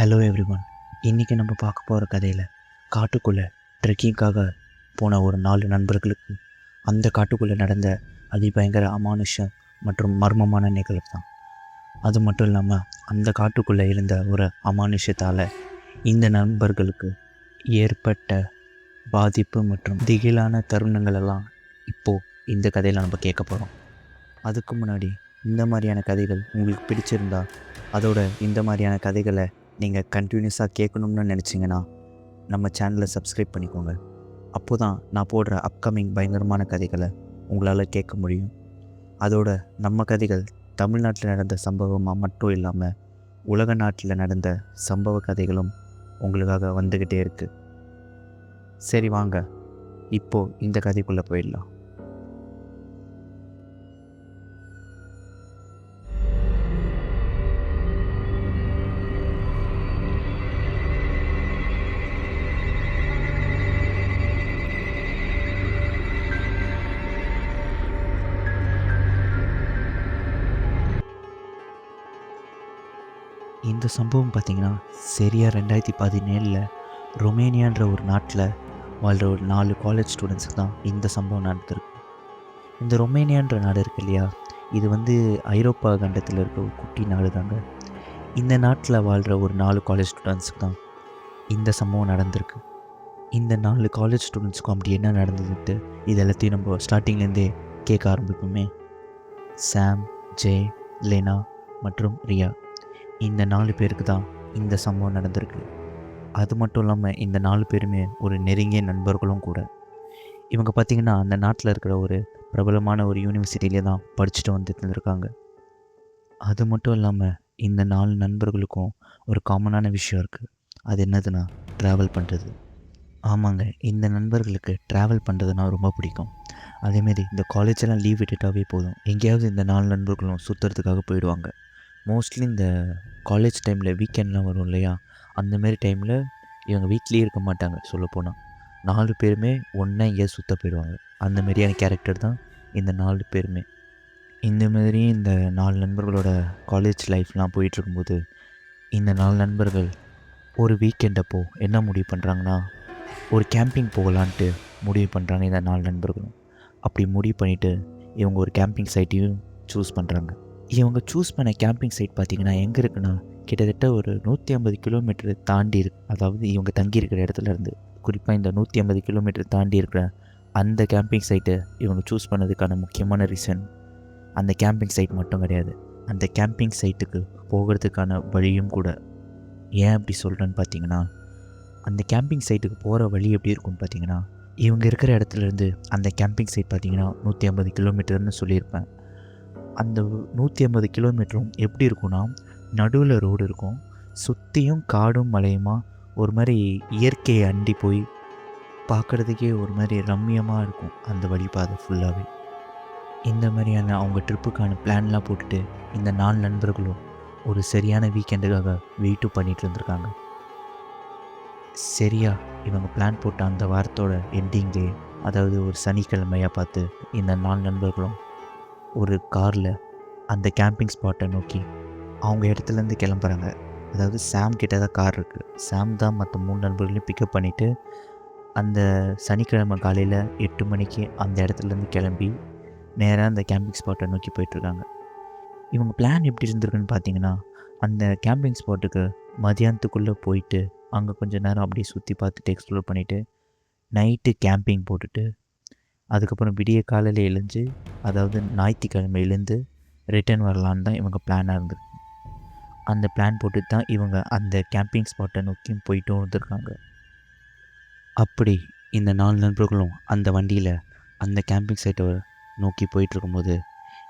Hello everyone. இன்றைக்கி நம்ம பார்க்க போகிற கதையில் காட்டுக்குள்ளே ட்ரெக்கிங்காக போன ஒரு 4 நண்பர்களுக்கு அந்த காட்டுக்குள்ளே நடந்த அதிபயங்கர அமானுஷம் மற்றும் மர்மமான நிகழ்வு தான். அது மட்டும் இல்லாமல் அந்த காட்டுக்குள்ளே இருந்த ஒரு அமானுஷத்தால் இந்த நண்பர்களுக்கு ஏற்பட்ட பாதிப்பு மற்றும் திகிலான தருணங்களெல்லாம் இப்போது இந்த கதையில் நம்ம கேட்க போகிறோம். அதுக்கு முன்னாடி இந்த மாதிரியான கதைகள் உங்களுக்கு பிடிச்சிருந்தா அதோட இந்த மாதிரியான கதைகளை நீங்கள் கண்டினியூஸாக கேட்கணும்னு நினச்சிங்கன்னா நம்ம சேனலை சப்ஸ்கிரைப் பண்ணிக்கோங்க. அப்போ தான் நான் போடுற அப்கமிங் பயங்கரமான கதைகளை உங்களால் கேட்க முடியும். அதோட நம்ம கதைகள் தமிழ்நாட்டில் நடந்த சம்பவமாக மட்டும் இல்லாமல் உலக நாட்டில் நடந்த சம்பவ கதைகளும் உங்களுக்காக வந்துக்கிட்டே இருக்குது. சரி வாங்க இப்போது இந்த கதைக்குள்ளே போயிடலாம். இந்த சம்பவம் பார்த்திங்கன்னா சரியாக 2017 ரொமேனியான்ற ஒரு நாட்டில் வாழ்கிற ஒரு 4 காலேஜ் ஸ்டூடெண்ட்ஸுக்கு தான் இந்த சம்பவம் நடந்திருக்கு. இந்த ரொமேனியான்ற நாடு இருக்கு இல்லையா, இது ஐரோப்பா கண்டத்தில் இருக்க ஒரு குட்டி நாடு தாங்க. இந்த நாட்டில் வாழ்கிற ஒரு 4 காலேஜ் ஸ்டூடெண்ட்ஸுக்கு தான் இந்த சம்பவம் நடந்திருக்கு. இந்த 4 காலேஜ் ஸ்டூடெண்ட்ஸுக்கும் அப்படி என்ன நடந்ததுன்ட்டு இது எல்லாத்தையும் நம்ம ஸ்டார்டிங்லேருந்தே கேட்க ஆரம்பிப்போமே. சாம், ஜே, லேனா மற்றும் ரியா, இந்த 4 பேருக்கு தான் இந்த சம்பவம் நடந்திருக்கு. அது மட்டும் இல்லாமல் இந்த 4 பேருமே ஒரு நெருங்கிய நண்பர்களும் கூட. இவங்க பார்த்திங்கன்னா அந்த நாட்டில் இருக்கிற ஒரு பிரபலமான ஒரு யூனிவர்சிட்டியிலே தான் படிச்சுட்டு வந்துட்டு இருந்திருக்காங்க. அது மட்டும் இல்லாமல் இந்த 4 நண்பர்களுக்கும் ஒரு காமனான விஷயம் இருக்குது. அது என்னதுன்னா ட்ராவல் பண்ணுறது. ஆமாங்க, இந்த நண்பர்களுக்கு ட்ராவல் பண்ணுறதுனா ரொம்ப பிடிக்கும். அதேமாரி இந்த காலேஜெல்லாம் லீவ் விட்டுட்டாவே போதும், எங்கேயாவது இந்த 4 நண்பர்களும் சுற்றுறதுக்காக போயிடுவாங்க. மோஸ்ட்லி இந்த காலேஜ் டைமில் வீக்கெண்ட்லாம் வரும் இல்லையா, அந்தமாரி டைமில் இவங்க வீட்லேயே இருக்க மாட்டாங்க. சொல்லப்போனால் 4 பேருமே ஒன்றா எங்கேயாவது சுற்ற போயிடுவாங்க. அந்த மாதிரியான கேரக்டர் தான் இந்த 4 பேருமே. இந்தமாதிரி இந்த 4 நண்பர்களோட காலேஜ் லைஃப்லாம் போயிட்டுருக்கும்போது இந்த 4 நண்பர்கள் ஒரு வீக்கெண்ட் அப்போது என்ன முடிவு பண்ணுறாங்கன்னா, ஒரு கேம்பிங் போகலான்ட்டு முடிவு பண்ணுறாங்க இந்த 4 நண்பர்களும். அப்படி முடிவு பண்ணிவிட்டு இவங்க ஒரு கேம்பிங் சைட்டையும் சூஸ் பண்ணுறாங்க. இவங்க சூஸ் பண்ண கேம்பிங் சைட் பார்த்திங்கன்னா எங்கே இருக்குன்னா, கிட்டத்தட்ட ஒரு 150 கிலோமீட்டர் தாண்டி இருக்கு. அதாவது இவங்க தங்கியிருக்கிற இடத்துலேருந்து குறிப்பாக இந்த 150 கிலோமீட்டர் தாண்டி இருக்கிற அந்த கேம்பிங் சைட்டை இவங்க சூஸ் பண்ணதுக்கான முக்கியமான ரீசன் அந்த கேம்பிங் சைட் மட்டும் கிடையாது, அந்த கேம்பிங் சைட்டுக்கு போகிறதுக்கான வழியும் கூட. ஏன் அப்படி சொல்கிறேன்னு பார்த்தீங்கன்னா, அந்த கேம்பிங் சைட்டுக்கு போகிற வழி எப்படி இருக்கும்னு பார்த்தீங்கன்னா, இவங்க இருக்கிற இடத்துலேருந்து அந்த கேம்பிங் சைட் பார்த்திங்கன்னா 150 கிலோமீட்டர்னு சொல்லியிருப்பேன். அந்த 150 கிலோமீட்டரும் எப்படி இருக்கும்னா, நடுவில் ரோடு இருக்கும், சுற்றியும் காடும் மலையுமா ஒரு மாதிரி இயற்கையை அண்டி போய் பார்க்குறதுக்கே ஒரு மாதிரி ரம்மியமாக இருக்கும் அந்த வழிபாதை ஃபுல்லாகவே. இந்த மாதிரியான அவங்க ட்ரிப்புக்கான பிளான்லாம் போட்டுட்டு இந்த 4 நண்பர்களும் ஒரு சரியான வீக்கெண்டுக்காக வெயிட்டும் பண்ணிகிட்டு இருந்திருக்காங்க. சரியா இவங்க பிளான் போட்ட அந்த வாரத்தோட எண்டிங்லேயே, அதாவது ஒரு சனிக்கிழமையாக பார்த்து இந்த 4 நண்பர்களும் ஒரு காரில் அந்த கேம்பிங் ஸ்பாட்டை நோக்கி அவங்க இடத்துலேருந்து கிளம்புறாங்க. அதாவது சாம் கிட்ட தான் கார் இருக்குது. சாம் தான் மற்ற 3 நண்பர்களையும் பிக்கப் பண்ணிவிட்டு அந்த சனிக்கிழமை காலையில் 8 மணிக்கு அந்த இடத்துலேருந்து கிளம்பி நேராக அந்த கேம்பிங் ஸ்பாட்டை நோக்கி போயிட்டுருக்காங்க. இவங்க பிளான் எப்படி இருந்திருக்குன்னு பார்த்தீங்கன்னா, அந்த கேம்பிங் ஸ்பாட்டுக்கு மதியானத்துக்குள்ளே போயிட்டு அங்கே கொஞ்சம் நேரம் அப்படியே சுற்றி பார்த்துட்டு எக்ஸ்ப்ளோர் பண்ணிவிட்டு நைட்டு கேம்பிங் போட்டுட்டு அதுக்கப்புறம் விடிய காலையில் எழுந்து, அதாவது ஞாயிற்றுக்கிழமை எழுந்து ரிட்டர்ன் வரலான்னு தான் இவங்க பிளானாக இருந்திருக்கு. அந்த பிளான் போட்டு தான் இவங்க அந்த கேம்பிங் ஸ்பாட்டை நோக்கியும் போயிட்டும் இருந்திருக்காங்க. அப்படி இந்த 4 நண்பர்களும் அந்த வண்டியில் அந்த கேம்பிங் சைட்டை நோக்கி போயிட்டுருக்கும்போது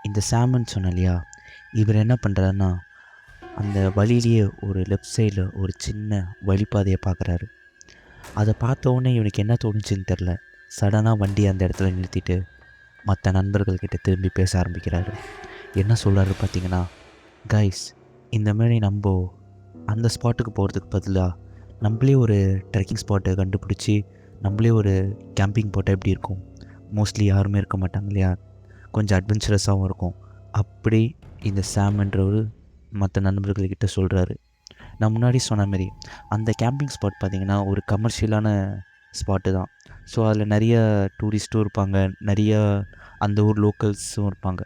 இந்த சாமன் சொன்ன இல்லையா, இவர் என்ன பண்ணுறாருன்னா, அந்த வழியிலேயே ஒரு லெஃப்ட் சைடில் ஒரு சின்ன வழிப்பாதையை பார்க்குறாரு. அதை பார்த்த உடனே இவனுக்கு என்ன தோணுச்சுன்னு தெரில, சடனாக வண்டி அந்த இடத்துல நிறுத்திட்டு மற்ற நண்பர்கள்கிட்ட திரும்பி பேச ஆரம்பிக்கிறாரு. என்ன சொல்கிறாரு பார்த்தீங்கன்னா, கைஸ், இந்த மாதிரி நம்ம அந்த ஸ்பாட்டுக்கு போகிறதுக்கு பதிலாக நம்மளே ஒரு ட்ரெக்கிங் ஸ்பாட்டை கண்டுபிடிச்சி நம்மளே ஒரு கேம்பிங் போட்டால் எப்படி இருக்கும்? மோஸ்ட்லி யாருமே இருக்க மாட்டாங்க இல்லையா, கொஞ்சம் அட்வென்ச்சரஸாகவும் இருக்கும். அப்படி இந்த சாம்ன்றவர் மற்ற நண்பர்கள்கிட்ட சொல்கிறாரு. நான் முன்னாடி சொன்ன மாரி அந்த கேம்பிங் ஸ்பாட் பார்த்திங்கன்னா ஒரு கமர்ஷியலான ஸ்பாட்டு தான். ஸோ அதில் நிறைய டூரிஸ்ட்டும் இருப்பாங்க, நிறைய அந்த ஊர் லோக்கல்ஸும் இருப்பாங்க.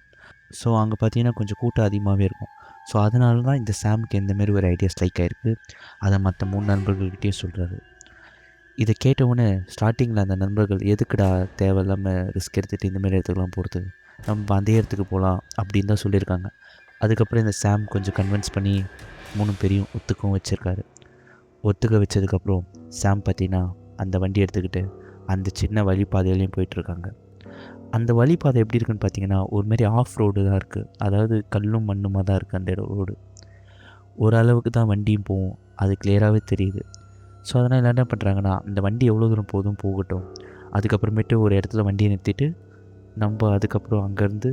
ஸோ அங்கே பார்த்தீங்கன்னா கொஞ்சம் கூட்டம் அதிகமாகவே இருக்கும். ஸோ அதனால தான் இந்த சாமுக்கு இந்தமாரி ஒரு ஐடியா ஸ்ட்ரைக் ஆகிருக்கு. அதை மற்ற 3 நண்பர்கள்கிட்டயும் சொல்கிறாரு. இதை கேட்டவுடனே ஸ்டார்டிங்கில் அந்த நண்பர்கள் எதுக்குடா தேவையில்லாமல் ரிஸ்க் எடுத்துகிட்டு இந்தமாரி இடத்துக்குலாம் போகிறது, நம்ம அதே இடத்துக்கு போகலாம் அப்படின்னு தான் சொல்லியிருக்காங்க. அதுக்கப்புறம் இந்த சாம் கொஞ்சம் கன்வின்ஸ் பண்ணி 3 பேரையும் ஒத்துக்கவும் வச்சுருக்காரு. ஒத்துக்க வச்சதுக்கப்புறம் சாம் பார்த்தீங்கன்னா அந்த வண்டி எடுத்துக்கிட்டு அந்த சின்ன வழிப்பாதையிலையும் போயிட்டுருக்காங்க. அந்த வழிப்பாதை எப்படி இருக்குன்னு பார்த்தீங்கன்னா ஒருமாரி ஆஃப் ரோடு தான் இருக்குது. அதாவது கல்லும் மண்ணுமாக தான் இருக்குது அந்த ரோடு. ஓரளவுக்கு தான் வண்டியும் போகும், அது கிளியராகவே தெரியுது. ஸோ அதனால் என்ன பண்ணுறாங்கன்னா அந்த வண்டி எவ்வளோ தூரம் போதும் போகட்டும், அதுக்கப்புறமேட்டு ஒரு இடத்துல வண்டியை நிறுத்திட்டு நம்ம அதுக்கப்புறம் அங்கேருந்து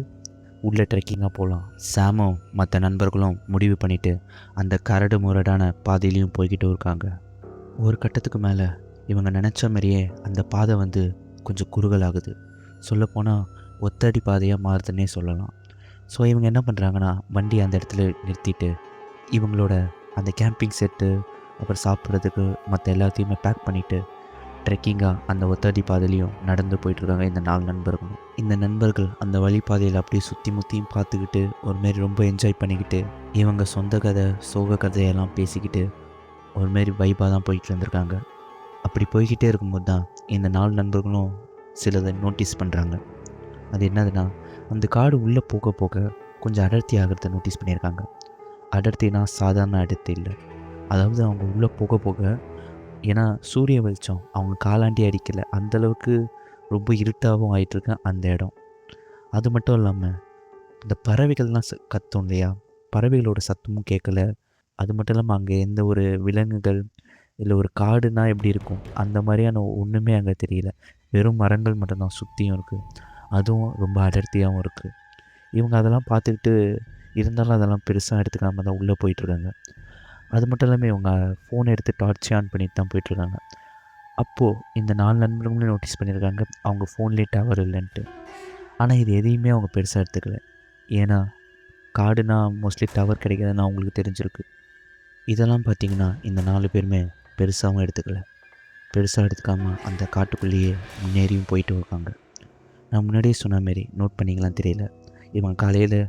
உள்ள ட்ரெக்கிங்காக போகலாம். சாமும் மற்ற நண்பர்களும் முடிவு பண்ணிவிட்டு அந்த கரடு முரடான பாதையிலையும் போய்கிட்டு இருக்காங்க. ஒரு கட்டத்துக்கு மேலே இவங்க நினச்ச மாதிரியே அந்த பாதை வந்து கொஞ்சம் குறுகலாகுது. சொல்லப்போனால் ஒத்தடி பாதையாக மாறுதுன்னே சொல்லலாம். ஸோ இவங்க என்ன பண்ணுறாங்கன்னா வண்டி அந்த இடத்துல நிறுத்திட்டு இவங்களோட அந்த கேம்பிங் செட்டு அப்புறம் சாப்பிட்றதுக்கு மற்ற எல்லாத்தையுமே பேக் பண்ணிவிட்டு ட்ரெக்கிங்காக அந்த ஒத்தடி பாதையிலையும் நடந்து போயிட்டுருக்காங்க இந்த 4 நண்பர்களும். இந்த நண்பர்கள் அந்த வழிப்பாதையில் அப்படியே சுற்றி முற்றியும் பார்த்துக்கிட்டு ஒருமாரி ரொம்ப என்ஜாய் பண்ணிக்கிட்டு இவங்க சொந்த கதை சோக கதையெல்லாம் பேசிக்கிட்டு ஒருமாரி வைப்பாக தான் போய்கிட்டு இருந்திருக்காங்க. அப்படி போய்கிட்டே இருக்கும்போது தான் இந்த 4 நண்பர்களும் சிலதை நோட்டீஸ் பண்ணுறாங்க. அது என்னதுன்னா அந்த காடு உள்ளே போக போக கொஞ்சம் அடர்த்தி ஆகிறத நோட்டீஸ் பண்ணியிருக்காங்க. அடர்த்தினா சாதாரண அடர்த்தி இல்லை. அதாவது அவங்க உள்ளே போக போக ஏன்னா சூரிய வெளிச்சம் அவங்க காலாண்டி அடிக்கலை, அந்தளவுக்கு ரொம்ப இருட்டாகவும் ஆகிட்டுருக்கு அந்த இடம். அது மட்டும் இல்லாமல் இந்த பறவைகள்லாம் கத்தும் இல்லையா, பறவைகளோட சத்தமும் கேட்கல. அது மட்டும் இல்லாமல் அங்கே எந்த ஒரு விலங்குகள் இல்லை ஒரு காடுனா எப்படி இருக்கும் அந்த மாதிரியான ஒன்றுமே அங்கே தெரியல. வெறும் மரங்கள் மட்டும்தான் சுற்றியும் இருக்குது. அதுவும் ரொம்ப அடர்த்தியாகவும் இருக்குது. இவங்க அதெல்லாம் பார்த்துக்கிட்டு இருந்தாலும் அதெல்லாம் பெருசாக எடுத்துக்காம தான் உள்ளே போயிட்டுருக்காங்க. அது மட்டும் இல்லாமல் இவங்க ஃபோனை எடுத்து டார்ச்சே ஆன் பண்ணிட்டு தான் போயிட்டுருக்காங்க. அப்போது இந்த 4 நண்பர்களும் நோட்டீஸ் பண்ணியிருக்காங்க அவங்க ஃபோன்லேயே டவர் இல்லைன்ட்டு. ஆனால் இது எதையுமே அவங்க பெருசாக எடுத்துக்கல. ஏன்னா காடுனா மோஸ்ட்லி டவர் கிடைக்காதுன்னு அவங்களுக்கு தெரிஞ்சிருக்கு. இதெல்லாம் பார்த்திங்கன்னா இந்த 4 பேருமே பெருசாகவும் எடுத்துக்கல. பெருசாக எடுத்துக்காமல் அந்த காட்டுக்குள்ளேயே முன்னேறியும் போயிட்டு இருக்காங்க. நான் முன்னாடியே சொன்ன மாரி நோட் பண்ணிங்களான்னு தெரியல, இவங்க காலையில்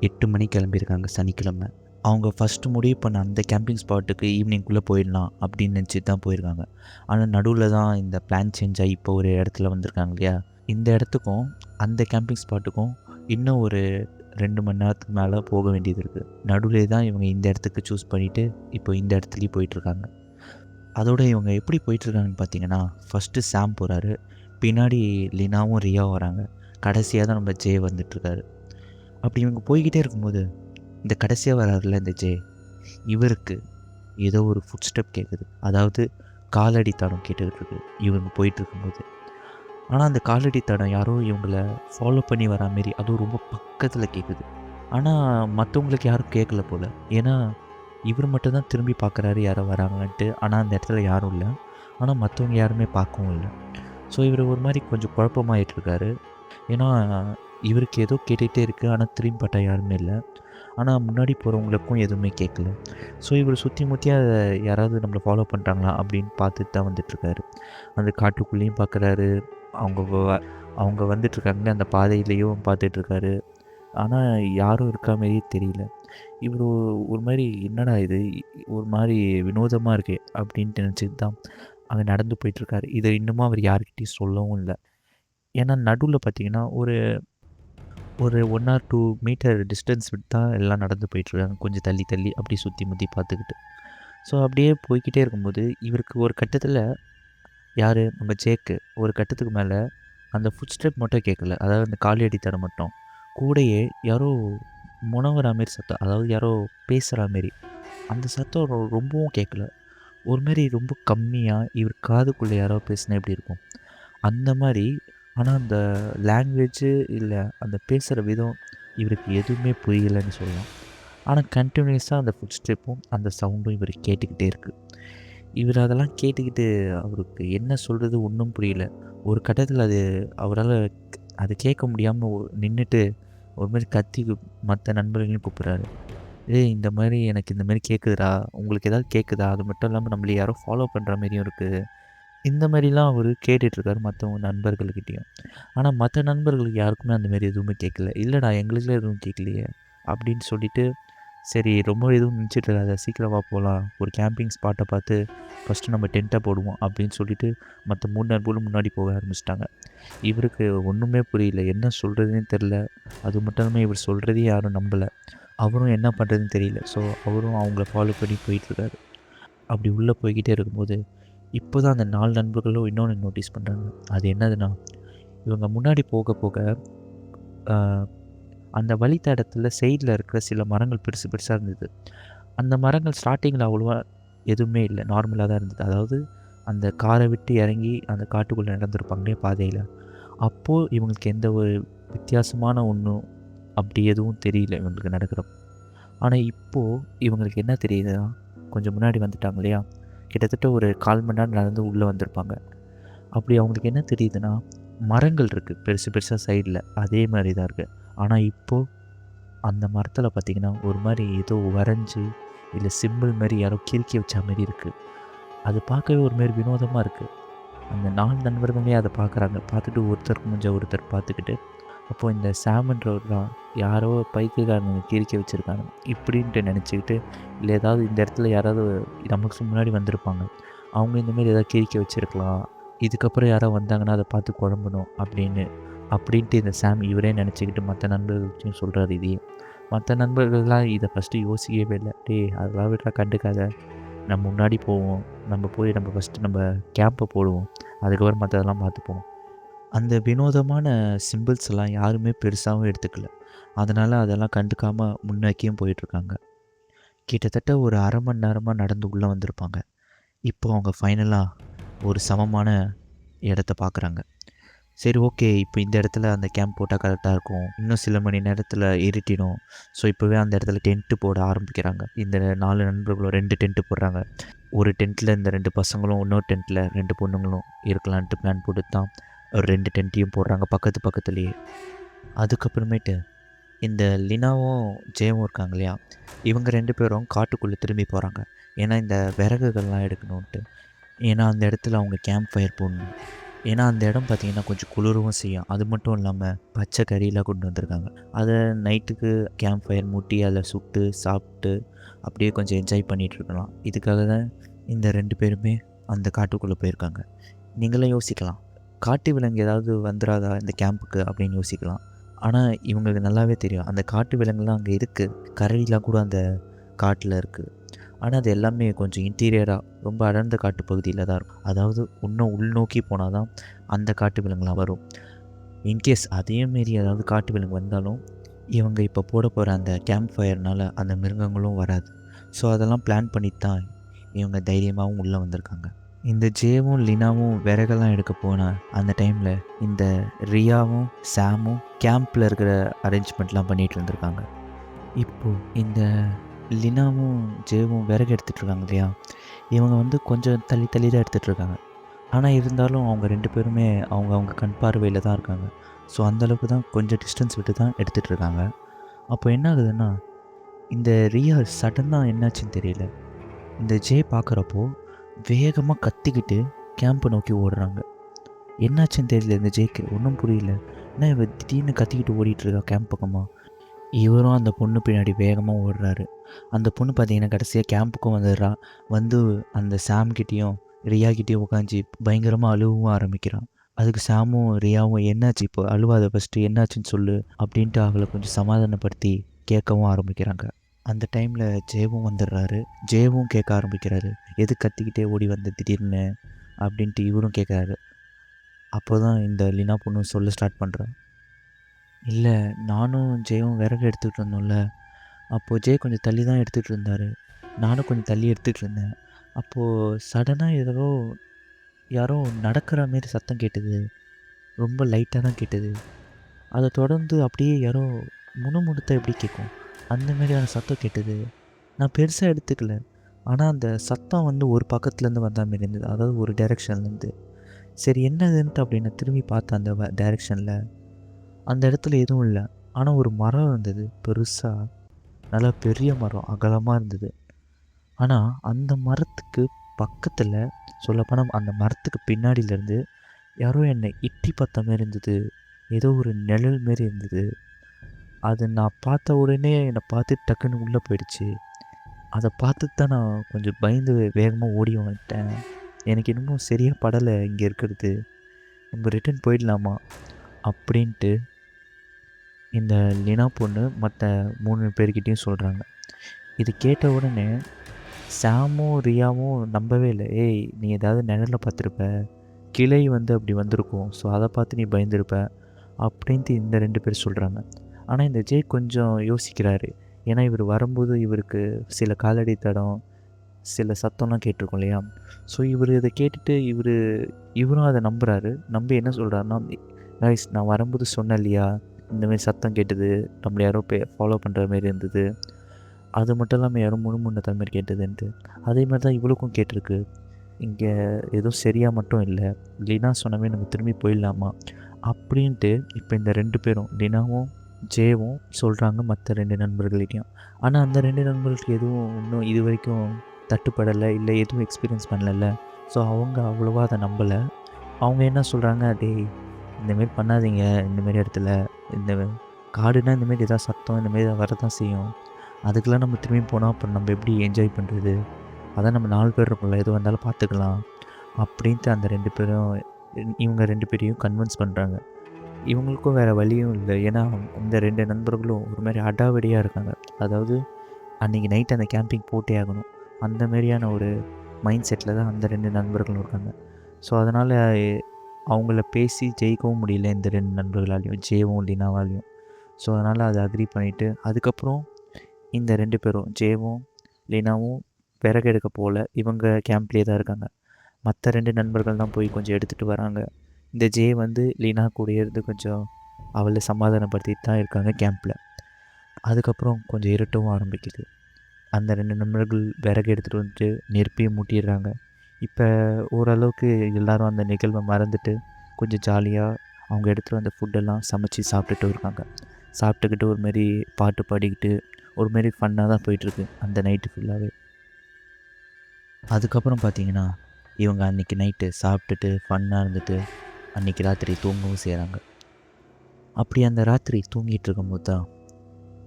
8 மணிக்கு கிளம்பியிருக்காங்க சனிக்கிழமை. அவங்க ஃபஸ்ட்டு முடிவு பண்ண அந்த கேம்பிங் ஸ்பாட்டுக்கு ஈவினிங்குள்ளே போயிடலாம் அப்படின்னு நினச்சிட்டு தான் போயிருக்காங்க. ஆனால் நடுவில் தான் இந்த பிளான் சேஞ்ச் ஆகி இப்போ ஒரு இடத்துல வந்திருக்காங்க இல்லையா, இந்த இடத்துக்கும் அந்த கேம்பிங் ஸ்பாட்டுக்கும் இன்னும் ஒரு 2 மணி நேரத்துக்கு மேலே போக வேண்டியது இருக்குது. நடுவில் தான் இவங்க இந்த இடத்துக்கு சூஸ் பண்ணிவிட்டு இப்போ இந்த இடத்துலையும் போயிட்டுருக்காங்க. அதோடு இவங்க எப்படி போயிட்டுருக்காங்கன்னு பார்த்தீங்கன்னா ஃபஸ்ட்டு சாம் போகிறாரு, பின்னாடி லினாவும் ரியாவும் வராங்க, கடைசியாக தான் நம்ம ஜே வந்துட்டுருக்காரு. அப்படி இவங்க போய்கிட்டே இருக்கும்போது இந்த கடைசியாக வராருல இந்த ஜே, இவருக்கு ஏதோ ஒரு ஃபுட் ஸ்டெப் கேட்குது. அதாவது காலடி தடம் கேட்டுக்கிட்டு இருக்கு இவங்க போயிட்டுருக்கும்போது. ஆனால் அந்த காலடி தடம் யாரோ இவங்கள ஃபாலோ பண்ணி வரா மாரி அதுவும் ரொம்ப பக்கத்தில் கேட்குது. ஆனால் மற்றவங்களுக்கு யாரும் கேட்கல போல். ஏன்னா இவர் மட்டும் தான் திரும்பி பார்க்குறாரு யாரோ வராங்கன்ட்டு. ஆனால் அந்த இடத்துல யாரும் இல்லை. ஆனால் மற்றவங்க யாருமே பார்க்கவும் இல்லை. ஸோ இவர் ஒரு மாதிரி கொஞ்சம் குழப்பமாயிட்ருக்காரு. ஏன்னா இவருக்கு ஏதோ கேட்டுகிட்டே இருக்குது, ஆனால் திரும்பி பார்த்தா யாருமே இல்லை. ஆனால் முன்னாடி போகிறவங்களுக்கும் எதுவுமே கேட்கல. ஸோ இவர் சுற்றி முற்றி அதை யாராவது நம்மளை ஃபாலோ பண்ணுறாங்களா அப்படின்னு பார்த்துட்டு தான் வந்துட்டுருக்காரு. அந்த காட்டுக்குள்ளேயும் பார்க்குறாரு, அவங்க வந்துட்டுருக்காங்களே அந்த பாதையிலையும் பார்த்துட்ருக்காரு. ஆனால் யாரும் இருக்கா மாரியே தெரியல. இவர் ஒரு மாதிரி என்னடா இது ஒரு மாதிரி வினோதமாக இருக்கே அப்படின்ட்டு நினச்சிட்டு தான் அங்கே நடந்து போயிட்டுருக்காரு. இதை இன்னமும் அவர் யார்கிட்டையும் சொல்லவும் இல்லை. ஏன்னா நடுவில் பார்த்திங்கன்னா ஒரு 1 ஆர் 2 மீட்டர் டிஸ்டன்ஸ் விட்டு தான் எல்லாம் நடந்து போயிட்டுருக்காங்க. கொஞ்சம் தள்ளி தள்ளி அப்படி சுற்றி முற்றி பார்த்துக்கிட்டு. ஸோ அப்படியே போய்கிட்டே இருக்கும்போது இவருக்கு ஒரு கட்டத்தில் யார் நம்ம ஜேக்கு ஒரு கட்டத்துக்கு மேலே அந்த ஃபுட் ஸ்டெப் மட்டும் கேட்கல. அதாவது அந்த காலடி தடம் மட்டும். கூடயே யாரோ முனவுற மாரி சத்தம், அதாவது யாரோ பேசுகிற மாரி. அந்த சத்தம் ரொம்பவும் கேட்கல. ஒரு மாரி ரொம்ப கம்மியாக இவர் காதுக்குள்ளே யாரோ பேசினா எப்படி இருக்கும் அந்த மாதிரி. ஆனால் அந்த லாங்குவேஜு இல்லை அந்த பேசுகிற விதம் இவருக்கு எதுவுமே புரியலைன்னு சொல்லலாம். ஆனால் கண்டினியூஸாக அந்த ஃபுட் ஸ்டெப்பும் அந்த சவுண்டும் இவர் கேட்டுக்கிட்டே இருக்குது. இவர் அதெல்லாம் கேட்டுக்கிட்டு அவருக்கு என்ன சொல்கிறது ஒன்றும் புரியல. ஒரு கட்டத்தில் அவரால் அது கேட்க முடியாமல் நின்றுட்டு ஒரு மாதிரி கத்தி மற்ற நண்பர்களையும் கூப்பிட்றாரு. "ஏய் இந்த மாரி எனக்கு இந்த மாரி கேட்குதுடா. உங்களுக்கு ஏதாவது கேட்குதா? அது மட்டும் இல்லாம நம்மள யாரோ ஃபாலோ பண்ற மாரியும் இருக்கு." இந்த மாரிலாம் அவரு கேட்டுட்ருக்காரு மத்தவங்க நண்பர்கள்கிட்டயும். ஆனா மத்த நண்பர்களுக்கு யாருக்குமே அந்த மாரி எதுவுமே கேட்கல. "இல்லடா எங்களுக்குலாம் எதுவும் கேட்கலையே." அப்படின்னு சொல்லிட்டு, "சரி ரொம்ப எதுவும் நினச்சிட்டு இருக்காத. சீக்கிரம் வா போலாம். ஒரு கேம்பிங் ஸ்பாட்ட பார்த்து ஃபர்ஸ்ட்டு நம்ம டென்ட்ட போடுவோம்." அப்படின்னு சொல்லிட்டு மத்த 3 நண்பர்களும் முன்னாடி போக ஆரம்பிச்சுட்டாங்க. இவருக்கு ஒண்ணுமே புரியல. என்ன சொல்றதுன்னே தெரில. அது மட்டும் இல்லாம இவர் சொல்றதையும் யாரும் நம்பல. அவரும் என்ன பண்ணுறதுன்னு தெரியல. ஸோ அவரும் அவங்கள ஃபாலோ பண்ணி போயிட்டுருக்காரு. அப்படி உள்ள போய்க்கிட்டே இருக்கும்போது, இப்போ தான் அந்த 4 நண்பர்களும் இன்னொன்னு நோட்டீஸ் பண்றாங்க. அது என்னதுன்னா, இவங்க முன்னாடி போக போக அ அந்த வழித்தடத்துல சைடுல இருக்கிற சில மரங்கள் பெருசு பெருசா இருந்தது. அந்த மரங்கள் ஸ்டார்ட்டிங்கில அவ்வளவா எதுவுமே இல்ல. நார்மலா தான் இருந்தது. அதாவது அந்த கார விட்டு இறங்கி அந்த காட்டுக்குள்ள நடந்திருப்பாங்க இல்லையா பாதையில. அப்போ இவங்களுக்கு எந்த ஒரு வித்தியாசமான ஒண்ணும் அப்படி எதுவும் தெரியல இவங்களுக்கு நடக்கிறப்போ. ஆனா இப்போ இவங்களுக்கு என்ன தெரியுதுன்னா, கொஞ்சம் முன்னாடி வந்துட்டாங்க இல்லையா? கிட்டத்தட்ட ஒரு 1/4 மணி நேரம் நடந்து உள்ள வந்திருப்பாங்க. அப்படி அவங்களுக்கு என்ன தெரியுதுன்னா, மரங்கள் இருக்கு. பெருசு பெருசா சைடுல. அதே மாரி தான் இருக்கு. ஆனா இப்போ அந்த மரத்தில பார்த்தீங்கன்னா, ஒரு மாரி ஏதோ வரைஞ்சு, இல்ல சிம்பிள் மாரி யாரோ கிறுக்கி வச்சா மாரி இருக்கு. அது பார்க்கவே ஒரு மாரி வினோதமா இருக்கு. அந்த 4 நண்பர்களுமே அத பார்க்குறாங்க. பார்த்துட்டு ஒருத்தருக்கு மூஞ்ச ஒருத்தர் பார்த்துக்கிட்டு, அப்போ இந்த சாம்ன்றவர் தான் யாரோ பைத்தியக்காரனுங்க கிறுக்கி வச்சிருக்கானுங்க. இப்படின்ட்டு நெனச்சுக்கிட்டு, இல்ல ஏதாவது இந்த இடத்துல யாராவது நமக்கு முன்னாடி வந்திருப்பாங்க. அவங்க இந்த மாரி ஏதாவது கிறுக்கி வச்சிருக்கலாம். இதுக்கப்புறம் யாராவது வந்தாங்கன்னா, அத பார்த்து குழம்பணும் அப்படின்னு. அப்படின்ட்டு இந்த சாம் இவரே நெனச்சுக்கிட்டு மத்த நண்பர்கள்ட்டயும் சொல்றாரு இதையே. மத்த நண்பர்கள்லாம் இத ஃபர்ஸ்ட்டு யோசிக்கவே இல்ல. "டேய் அதெல்லாம் விட்றா கண்டுக்காத. நம்ம முன்னாடி போவோம். நம்ம ஃபர்ஸ்ட்டு நம்ம கேம்ப போடுவோம். அதுக்கப்புறம் மத்ததெல்லாம் பார்த்துப்போம்." அந்த வினோதமான சிம்பிள்ஸ் எல்லாம் யாருமே பெருசாவும் எடுத்துக்கல. அதனால அதெல்லாம் கண்டுக்காம முன்னோக்கியும் போயிட்டுருக்காங்க. கிட்டத்தட்ட ஒரு 1/2 மணி நேரமா நடந்து உள்ள வந்திருப்பாங்க. இப்போ அவங்க ஃபைனலா ஒரு சமமான இடத்த பார்க்குறாங்க. சரி ஓகே. இப்போ இந்த இடத்துல அந்த கேம்ப் போட்டா கரெக்ட்டா இருக்கும். இன்னும் சில மணி நேரத்தில இருட்டிடும். ஸோ இப்போவே அந்த இடத்துல டென்ட் போட ஆரம்பிக்கிறாங்க. இந்த 4 நண்பர்களும் 2 டென்ட் போடுறாங்க. ஒரு டென்ட்ல இந்த 2 பசங்களும், இன்னொரு டென்ட்ல 2 பொண்ணுங்களும் இருக்கலான்ட்டு பிளான் போட்டு தான் ஒரு 2 டென்ட்டையும் போடுறாங்க பக்கத்து பக்கத்துலயே. அதுக்கப்புறமேட்டு இந்த லினாவும், ஜேவும் இருக்காங்க இல்லையா? இவங்க 2 பேரும் காட்டுக்குள்ள திரும்பி போறாங்க. ஏன்னா இந்த விறகுகள்லாம் எடுக்கணுன்ட்டு. ஏன்னா அந்த இடத்துல அவங்க கேம்ப் ஃபயர் போடணும். ஏன்னா அந்த இடம் பார்த்தீங்கன்னா கொஞ்சம் குளிரவும் செய்யும். அது மட்டும் இல்லாம பச்சை கறிலாம் கொண்டு வந்திருக்காங்க. அத நைட்டுக்கு கேம்ப் ஃபயர் மூட்டி அதில சுட்டு, சாப்பிட்டு அப்படியே கொஞ்சம் என்ஜாய் பண்ணிட்டு இருக்கலாம். இதுக்காக தான் இந்த 2 பேருமே அந்த காட்டுக்குள்ள போயிருக்காங்க. நீங்களே யோசிக்கலாம். காட்டு விலங்கு ஏதாவது வந்துராதா இந்த கேம்புக்கு அப்படின்னு யோசிக்கலாம். ஆனா இவங்களுக்கு நல்லாவே தெரியும். அந்த காட்டு விலங்குலாம் அங்க இருக்கு. கரடிலாம் கூட அந்த காட்டுல இருக்கு. ஆனா அது எல்லாமே கொஞ்சம் இன்டீரியரா ரொம்ப அடர்ந்த காட்டு பகுதியில தான் இருக்கும். அதாவது இன்னும் உள்நோக்கி போனா தான் அந்த காட்டு விலங்குலாம் வரும். இன்கேஸ் அதையும் மீறி ஏதாவது காட்டு விலங்கு வந்தாலும், இவங்க இப்போ போட அந்த கேம்ப் ஃபயர்னால அந்த மிருகங்களும் வராது. ஸோ அதெல்லாம் பிளான் பண்ணிட்டு தான் இவங்க தைரியமாவும் உள்ள வந்திருக்காங்க. இந்த ஜேவும், லினாவும் விறகெல்லாம் எடுக்க போன அந்த டைம்ல இந்த ரியாவும், சாமும் கேம்ப்ல இருக்கிற அரேஞ்ச்மெண்ட்லாம் பண்ணிட்டு இருந்திருக்காங்க. இப்போ இந்த லினாவும், ஜேவும் விறகு எடுத்துட்டு இருக்காங்க இல்லையா? இவங்க வந்து கொஞ்சம் தள்ளி தள்ளி தான் எடுத்துட்டு இருக்காங்க. ஆனா இருந்தாலும் அவங்க 2 பேருமே அவங்க அவங்க கண் பார்வையில தான் இருக்காங்க. ஸோ அந்த அளவுக்கு தான் கொஞ்சம் டிஸ்டன்ஸ் விட்டு தான் எடுத்துட்டு இருக்காங்க. அப்போ என்ன ஆகுதுன்னா, இந்த ரியா சடனா என்னாச்சுன்னு தெரியல. இந்த ஜே பார்க்குறப்போ வேகமா கத்திக்கிட்டு கேம்ப நோக்கி ஓடுறாங்க. என்னாச்சுன்னு தெரியல இந்த ஜேக்கு. ஒண்ணும் புரியல. என்ன இவ திடீர்னு கத்திக்கிட்டு ஓடிட்டு இருக்கா கேம்ப் பக்கமா. இவரும் அந்த பொண்ணு பின்னாடி வேகமா ஓடுறாரு. அந்த பொண்ணு பார்த்தீங்கன்னா, கடைசியா கேம்புக்கும் வந்துடுறா. வந்து அந்த சாம் கிட்டயும், ரியா கிட்டயும் உட்காந்து பயங்கரமா அழுவவும் ஆரம்பிக்கிறா. அதுக்கு சாமும், ரியாவும் "என்னாச்சு இப்போ? அழுவாத ஃபர்ஸ்ட்டு என்னாச்சுன்னு சொல்லு" அப்படின்ட்டு அவள கொஞ்சம் சமாதானப்படுத்தி கேட்கவும் ஆரம்பிக்கிறாங்க. அந்த டைம்ல ஜேவும் வந்துடுறாரு. ஜேவும் கேட்க ஆரம்பிக்கிறாரு. "எதுக்கு கத்திக்கிட்டே ஓடி வந்த திடீர்னு?" அப்படின்ட்டு இவரும் கேட்குறாரு. அப்போதான் இந்த லினா பொண்ணு சொல்ல ஸ்டார்ட் பண்றா. "இல்ல, நானும் ஜெயும் விறகு எடுத்துக்கிட்டு இருந்தோம்ல. அப்போ ஜெய் கொஞ்சம் தள்ளி தான் எடுத்துகிட்டு இருந்தாரு. நானும் கொஞ்சம் தள்ளி எடுத்துகிட்டு இருந்தேன். அப்போ சடனா ஏதோ யாரோ நடக்கிற மாரி சத்தம் கேட்டது. ரொம்ப லைட்டா தான் கேட்டது. அத தொடர்ந்து அப்படியே யாரோ முணுமுணுத்தா எப்படி கேட்கும்? அந்த மாரியான சத்தம் கேட்டது. நான் பெருசா எடுத்துக்கல. ஆனா அந்த சத்தம் வந்து ஒரு பக்கத்துலேருந்து வந்தா மாரி இருந்தது. அதாவது ஒரு டைரக்ஷன்லேருந்து. சரி என்னதுன்ட்டு அப்படி நான் திரும்பி பார்த்தேன் அந்த டைரக்ஷன்ல. அந்த இடத்துல எதுவும் இல்ல. ஆனா ஒரு மரம் இருந்தது பெருசா. நல்லா பெரிய மரம் அகலமாக இருந்தது. ஆனால் அந்த மரத்துக்கு பக்கத்தில், சொல்லப்போனால் அந்த மரத்துக்கு பின்னாடியிலேருந்து யாரோ என்னை எட்டி பார்த்த மாரி இருந்தது. ஏதோ ஒரு நிழல் மாரி இருந்தது. அது நான் பார்த்த உடனே என்னை பார்த்து டக்குன்னு உள்ளே போயிடுச்சு. அதை பார்த்துட்டு தான் நான் கொஞ்சம் பயந்து வேகமாக ஓடி வந்துட்டேன். எனக்கு இன்னமும் சரியாக படலை இங்கே இருக்கிறது. நம்ம ரிட்டர்ன் போயிடலாமா அப்படின்ட்டு இந்த லினா பொண்ணு மற்ற 3 பேர்கிட்டையும் சொல்கிறாங்க. இது கேட்ட உடனே சாமும் ரியாவும் நம்பவே இல்லை. ஏய், நீ ஏதாவது நிழலில் பார்த்துருப்ப, கிளை வந்து அப்படி வந்திருக்கும், ஸோ அதை பார்த்து நீ பயந்துருப்ப அப்படின்ட்டு இந்த 2 பேர் சொல்கிறாங்க. ஆனால் இந்த ஜே கொஞ்சம் யோசிக்கிறாரு. ஏன்னா இவர் வரும்போது இவருக்கு சில காலடி தடம், சில சத்தம்லாம் கேட்டிருக்கோம் இல்லையா? ஸோ இவர் இதை கேட்டுட்டு இவரும் அதை நம்புகிறாரு. நம்பி என்ன சொல்கிறாருன்னா, கைஸ் நான் வரும்போது சொன்னேன் இல்லையா, இந்தமாரி சத்தம் கேட்டது, நம்மளை யாரோ ஃபாலோ பண்ணுற மாரி இருந்தது, அது மட்டும் இல்லாமல் யாரும் முணுமுணுத்த மாதிரி கேட்டதுன்ட்டு. அதே மாதிரி தான் இவளுக்கும் கேட்டிருக்கு. இங்கே எதுவும் சரியாக மட்டும் இல்லை, லினா சொன்னவே நம்ம திரும்பி போயிடலாமா அப்படின்ட்டு இப்போ இந்த 2 பேரும் லினாவும் ஜேவும் சொல்கிறாங்க மற்ற 2 நண்பர்கள்கிட்டையும். ஆனால் அந்த 2 நண்பர்களுக்கு எதுவும் இன்னும் இது வரைக்கும் தட்டுப்படலை, இல்லை எதுவும் எக்ஸ்பீரியன்ஸ் பண்ணல. ஸோ அவங்க அவ்வளோவா அதை நம்பலை. அவங்க என்ன சொல்கிறாங்க, டேய் இந்தமாரி பண்ணாதீங்க, இந்தமாரி இடத்துல இந்த காடுனா இந்தமாரி எதாவது சத்தம் இந்தமாரி வரதான் செய்யும். அதுக்கெலாம் நம்ம திரும்பி போனால் அப்புறம் நம்ம எப்படி என்ஜாய் பண்ணுறது? அதான் நம்ம 4 பேர் இருக்கோம்ல, எது வந்தாலும் பார்த்துக்கலாம் அப்படின்ட்டு அந்த 2 பேரும் இவங்க 2 பேரையும் கன்வின்ஸ் பண்ணுறாங்க. இவங்களுக்கும் வேறு வழியும் இல்லை. ஏன்னா இந்த 2 நண்பர்களும் ஒரு மாதிரி அடாவடியாக இருக்காங்க. அதாவது அன்றைக்கி நைட் அந்த கேம்பிங் போட்டே ஆகணும், அந்த மாதிரியான ஒரு மைண்ட் செட்டில் தான் அந்த 2 நண்பர்களும் இருக்காங்க. ஸோ அதனால் அவங்கள பேசி ஜெயிக்கவும் முடியல இந்த 2 நண்பர்களாலையும், ஜேவும் லினாவாலையும். ஸோ அதனால் அதை அக்ரி பண்ணிவிட்டு அதுக்கப்புறம் இந்த 2 பேரும் ஜேவும் லினாவும் விறகு எடுக்க போகல, இவங்க கேம்ப்லேயே தான் இருக்காங்க. மற்ற 2 நண்பர்கள் தான் போய் கொஞ்சம் எடுத்துகிட்டு வராங்க. இந்த ஜே வந்து லீனா கூடயே இருந்து கொஞ்சம் அவளை சமாதானப்படுத்திட்டு தான் இருக்காங்க கேம்பில். அதுக்கப்புறம் கொஞ்சம் இருட்டவும் ஆரம்பிக்குது. அந்த 2 நண்பர்கள் விறகு எடுத்துகிட்டு வந்துட்டு நெருப்பியை மூட்டிடுறாங்க. இப்போ ஓரளவுக்கு எல்லோரும் அந்த நிகழ்வை மறந்துட்டு கொஞ்சம் ஜாலியாக அவங்க எடுத்துகிட்டு வந்த ஃபுட்டெல்லாம் சமைச்சி சாப்பிட்டுட்டு இருக்காங்க. சாப்பிட்டுக்கிட்டு ஒரு மாரி பாட்டு பாடிக்கிட்டு ஒரு மாரி ஃபன்னாக தான் போயிட்டுருக்கு அந்த நைட்டு ஃபுல்லாகவே. அதுக்கப்புறம் பார்த்திங்கன்னா இவங்க அன்றைக்கி நைட்டு சாப்பிட்டுட்டு ஃபன்னாக இருந்துட்டு அன்றைக்கி ராத்திரி தூங்கவும் செய்கிறாங்க. அப்படி அந்த ராத்திரி தூங்கிட்டு இருக்கும்போது தான்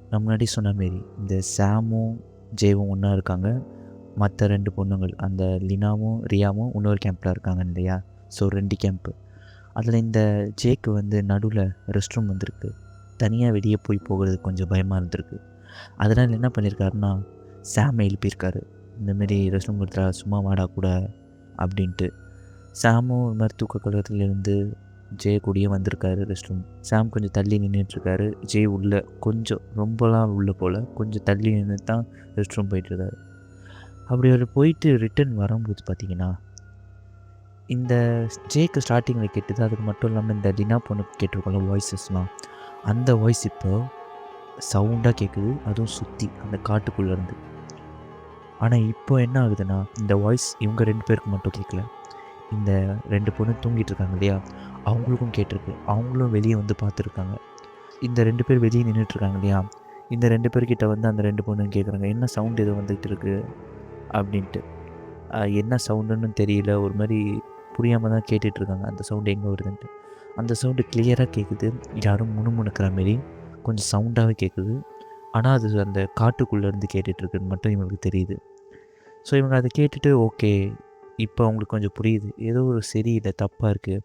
நான் முன்னாடி சொன்ன மாரி இந்த சாமும் ஜேவும் ஒன்றா இருக்காங்க. மற்ற 2 பொண்ணுங்கள் அந்த லினாவும் ரியாவும் இன்னொரு கேம்பில் இருக்காங்க இல்லையா? So 2 camp. அதில் இந்த ஜேக்கு வந்து நடுவில் ரெஸ்ட் ரூம் வந்திருக்கு. தனியாக வெளியே போய் போகிறது கொஞ்சம் பயமாக இருந்திருக்கு. அதனால் என்ன பண்ணியிருக்காருன்னா, சாமை எழுப்பியிருக்காரு. இந்தமாரி ரெஸ்ட் ரூம் கொடுத்தா சும்மா வாடா கூட அப்படின்ட்டு. சாமும் இது மாதிரி தூக்க கழகத்துலேருந்து ஜே கூடயே வந்திருக்காரு ரெஸ்ட் ரூம். சாம் கொஞ்சம் தள்ளி நின்றுட்டுருக்காரு. ஜே உள்ளே கொஞ்சம் ரொம்பலாம் உள்ளே போல், கொஞ்சம் தள்ளி நின்று தான் ரெஸ்ட் ரூம் போயிட்டுருக்காரு. அப்படி அவர் போயிட்டு ரிட்டன் வரும்போது பார்த்திங்கன்னா, இந்த ஜேக்கு ஸ்டார்டிங்கில் கேட்டது, அதுக்கு மட்டும் இல்லாமல் இந்த லினா பொண்ணுக்கு கேட்டிருக்கோம்ல வாய்ஸஸ்லாம், அந்த வாய்ஸ் இப்போ சவுண்டாக கேட்குது. அதுவும் சுற்றி அந்த காட்டுக்குள்ளேருந்து. ஆனால் இப்போ என்ன ஆகுதுன்னா, இந்த வாய்ஸ் இவங்க 2 பேருக்கு மட்டும் கேட்கல, இந்த 2 பொண்ணு தூங்கிட்டு இருக்காங்க இல்லையா, அவங்களுக்கும் கேட்டிருக்கு. அவங்களும் வெளியே வந்து பார்த்துருக்காங்க. இந்த 2 பேர் வெளியே நின்றுட்டுருக்காங்க இல்லையா, இந்த 2 பேர்கிட்ட வந்து அந்த 2 பொண்ணுங்க கேட்குறாங்க, என்ன சவுண்ட் எதுவும் வந்துகிட்டு இருக்குது அப்படின்ட்டு. என்ன சவுண்டுன்னு தெரியல, ஒரு மாதிரி புரியாமல் தான் கேட்டுட்ருக்காங்க அந்த சவுண்டு எங்கே வருதுன்ட்டு. அந்த சவுண்டு கிளியராக கேட்குது. யாரும் முணுமுணுக்கிற மாரி கொஞ்சம் சவுண்டாகவே கேட்குது. ஆனால் அது அந்த காட்டுக்குள்ளேருந்து கேட்டுட்ருக்குன்னு மட்டும் இவங்களுக்கு தெரியுது. ஸோ இவங்க அதை கேட்டுட்டு ஓகே, இப்போ அவங்களுக்கு கொஞ்சம் புரியுது, ஏதோ ஒரு சரியில்லை, தப்பாக இருக்குது.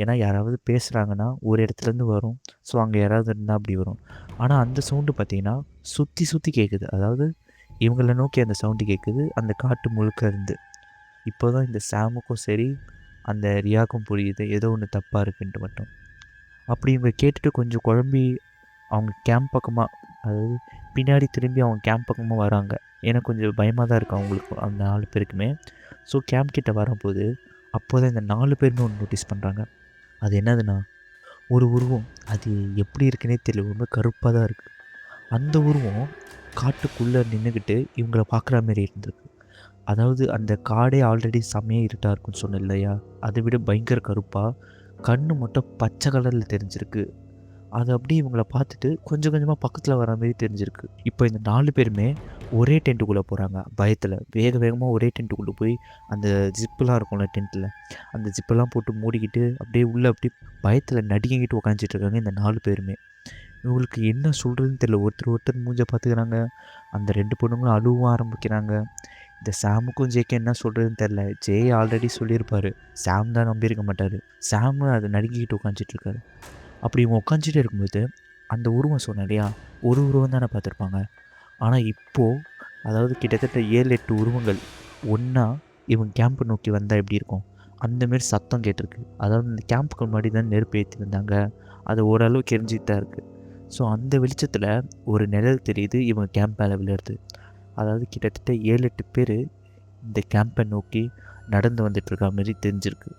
ஏன்னா யாராவது பேசுகிறாங்கன்னா ஒரு இடத்துலேருந்து வரும். ஸோ அங்கே யாராவது இருந்தால் அப்படி வரும். ஆனால் அந்த சவுண்டு பார்த்திங்கன்னா சுற்றி சுற்றி கேட்குது. அதாவது இவங்கள நோக்கி அந்த சவுண்டு கேட்குது, அந்த காட்டு முழுக்க இருந்து. இப்போ தான் இந்த சாமுக்கும் சரி அந்த ரியாவுக்கும் புரியுது, ஏதோ ஒன்று தப்பாக இருக்குன்ட்டு மட்டும். அப்படி இவங்க கேட்டுட்டு கொஞ்சம் குழம்பி அவங்க கேம்ப் பக்கமாக, அதாவது பின்னாடி திரும்பி அவங்க கேம்ப் பக்கமாக வராங்க. ஏன்னா கொஞ்சம் பயமாக தான் இருக்கும் அவங்களுக்கு, அந்த 4 பேருக்குமே. ஸோ கேம்ப் கிட்ட வரும்போது அப்போ தான் இந்த 4 பேருமே ஒன்று நோட்டீஸ் பண்ணுறாங்க. அது என்னதுன்னா, ஒரு உருவம், அது எப்படி இருக்குன்னே தெரியல, ரொம்ப கருப்பாக தான் இருக்குது. அந்த உருவம் காட்டுக்குள்ளே நின்றுக்கிட்டு இவங்கள பார்க்குற மாரி இருந்திருக்கு. அதாவது அந்த காடே ஆல்ரெடி செம்மையாக இருட்டாக இருக்குன்னு சொன்னேன் இல்லையா, அதை விட பயங்கர கருப்பாக, கண் மட்டும் பச்சை கலரில் தெரிஞ்சிருக்கு. அது அப்படியே இவங்கள பார்த்துட்டு கொஞ்சம் கொஞ்சமாக பக்கத்தில் வர மாதிரி தெரிஞ்சிருக்கு. இப்போ இந்த 4 பேருமே ஒரே டென்ட்டுக்குள்ளே போகிறாங்க பயத்தில். வேக வேகமாக ஒரே டென்ட்டுக்குள்ளே போய் அந்த ஜிப்புலாம் இருக்கும்ல டென்ட்டில், அந்த ஜிப்பெல்லாம் போட்டு மூடிக்கிட்டு அப்படியே உள்ளே அப்படியே பயத்தில் நடுங்கிக்கிட்டு உட்காந்துட்டு இருக்காங்க இந்த 4 பேருமே. இவங்களுக்கு என்ன சொல்கிறதுன்னு தெரியல. ஒருத்தர் ஒருத்தர் மூஞ்ச பார்த்துக்கிறாங்க. அந்த 2 பொண்ணுங்களும் அழுவும் ஆரம்பிக்கிறாங்க. இந்த சாமுக்கும் ஜேக்கும் என்ன சொல்கிறதுன்னு தெரில. ஜே ஆல்ரெடி சொல்லியிருப்பார், சாம் தான் நம்பியிருக்க மாட்டார். சாமு அதை நடுங்கிக்கிட்டு உட்காந்துட்டு இருக்காரு. அப்படி இவங்க உட்காந்துட்டே இருக்கும்போது அந்த உருவம் சொன்னேன் இல்லையா, ஒரு உருவம் தானே பார்த்துருப்பாங்க. ஆனால் இப்போது அதாவது கிட்டத்தட்ட 7-8 உருவங்கள் ஒன்றா இவங்க கேம்பை நோக்கி வந்தால் எப்படி இருக்கும், அந்தமாரி சத்தம் கேட்டிருக்கு. அதாவது இந்த கேம்புக்கு முன்னாடி தான் நெருப்பு ஏற்றி வந்தாங்க, அது ஓரளவுக்கு எரிஞ்சிட்டு தான் இருக்குது. ஸோ அந்த வெளிச்சத்தில் ஒரு நிழல் தெரியுது இவங்க கேம்ப் மேலே விழுறது. அதாவது கிட்டத்தட்ட 7-8 பேர் இந்த கேம்பை நோக்கி நடந்து வந்துட்டுருக்க மாரி தெரிஞ்சிருக்கு.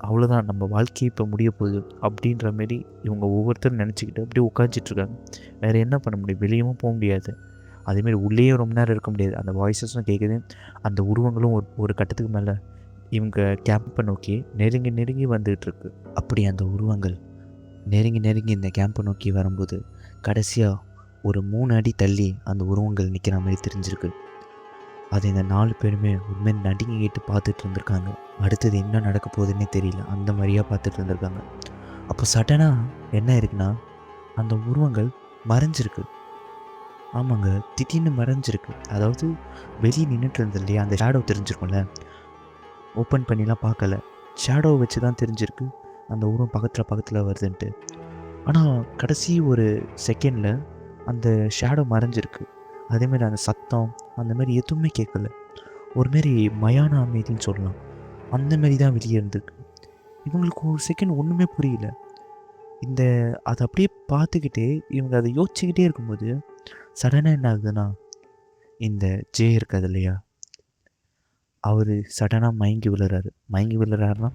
அவ்வளோதான், நம்ம வாழ்க்கை இப்போ முடிய போகுது அப்படின்ற மாரி இவங்க ஒவ்வொருத்தரும் நினச்சிக்கிட்டு அப்படியே உட்காந்துட்ருக்காங்க. வேறு என்ன பண்ண முடியும், வெளியவும் போக முடியாது, அதேமாரி உள்ளேயும் ரொம்ப நேரம் இருக்க முடியாது. அந்த வாய்ஸஸும் கேட்குது, அந்த உருவங்களும் ஒரு கட்டத்துக்கு மேலே இவங்க கேம்பை நோக்கி நெருங்கி நெருங்கி வந்துகிட்ருக்கு. அப்படி அந்த உருவங்கள் நெருங்கி நெருங்கி இந்த கேம்பை நோக்கி வரும்போது கடைசியாக ஒரு 3 அடி தள்ளி அந்த உருவங்கள் நிற்கிற மாதிரி தெரிஞ்சிருக்கு. அது இந்த 4 பேருமே உண்மையை நடுங்கிட்டு பார்த்துட்டு இருந்திருக்காங்க. அடுத்தது என்ன நடக்க போகுதுன்னே தெரியல, அந்த மாதிரியாக பார்த்துட்டு இருந்திருக்காங்க. அப்போ சடனாக என்ன இருக்குன்னா, அந்த உருவங்கள் மறைஞ்சிருக்கு. ஆமாங்க, திடீர்னு மறைஞ்சிருக்கு. அதாவது வெளியே நின்றுட்டு இருந்தது இல்லையா, அந்த ஷேடோ தெரிஞ்சிருக்கும்ல, ஓப்பன் பண்ணிலாம் பார்க்கல, ஷேடோவை வச்சு தான் தெரிஞ்சிருக்கு அந்த உருவம் பக்கத்தில் வருதுன்ட்டு. ஆனால் கடைசி ஒரு செகண்டில் அந்த ஷேடோ மறைஞ்சிருக்கு. அதேமாரி அந்த சத்தம் அந்த மாதிரி எதுவுமே கேட்கல. ஒருமாரி மயான அமைதின்னு சொல்லலாம், அந்த மாரி தான் வெளியே இருந்திருக்கு. இவங்களுக்கு ஒரு செகண்ட் ஒன்றுமே புரியல. அதை அப்படியே பார்த்துக்கிட்டே இவங்க அதை யோசிச்சுக்கிட்டே இருக்கும்போது சடனாக என்ன ஆகுதுன்னா, இந்த ஜே இருக்காது இல்லையா, அவர் சடனாக மயங்கி விழுறாருன்னா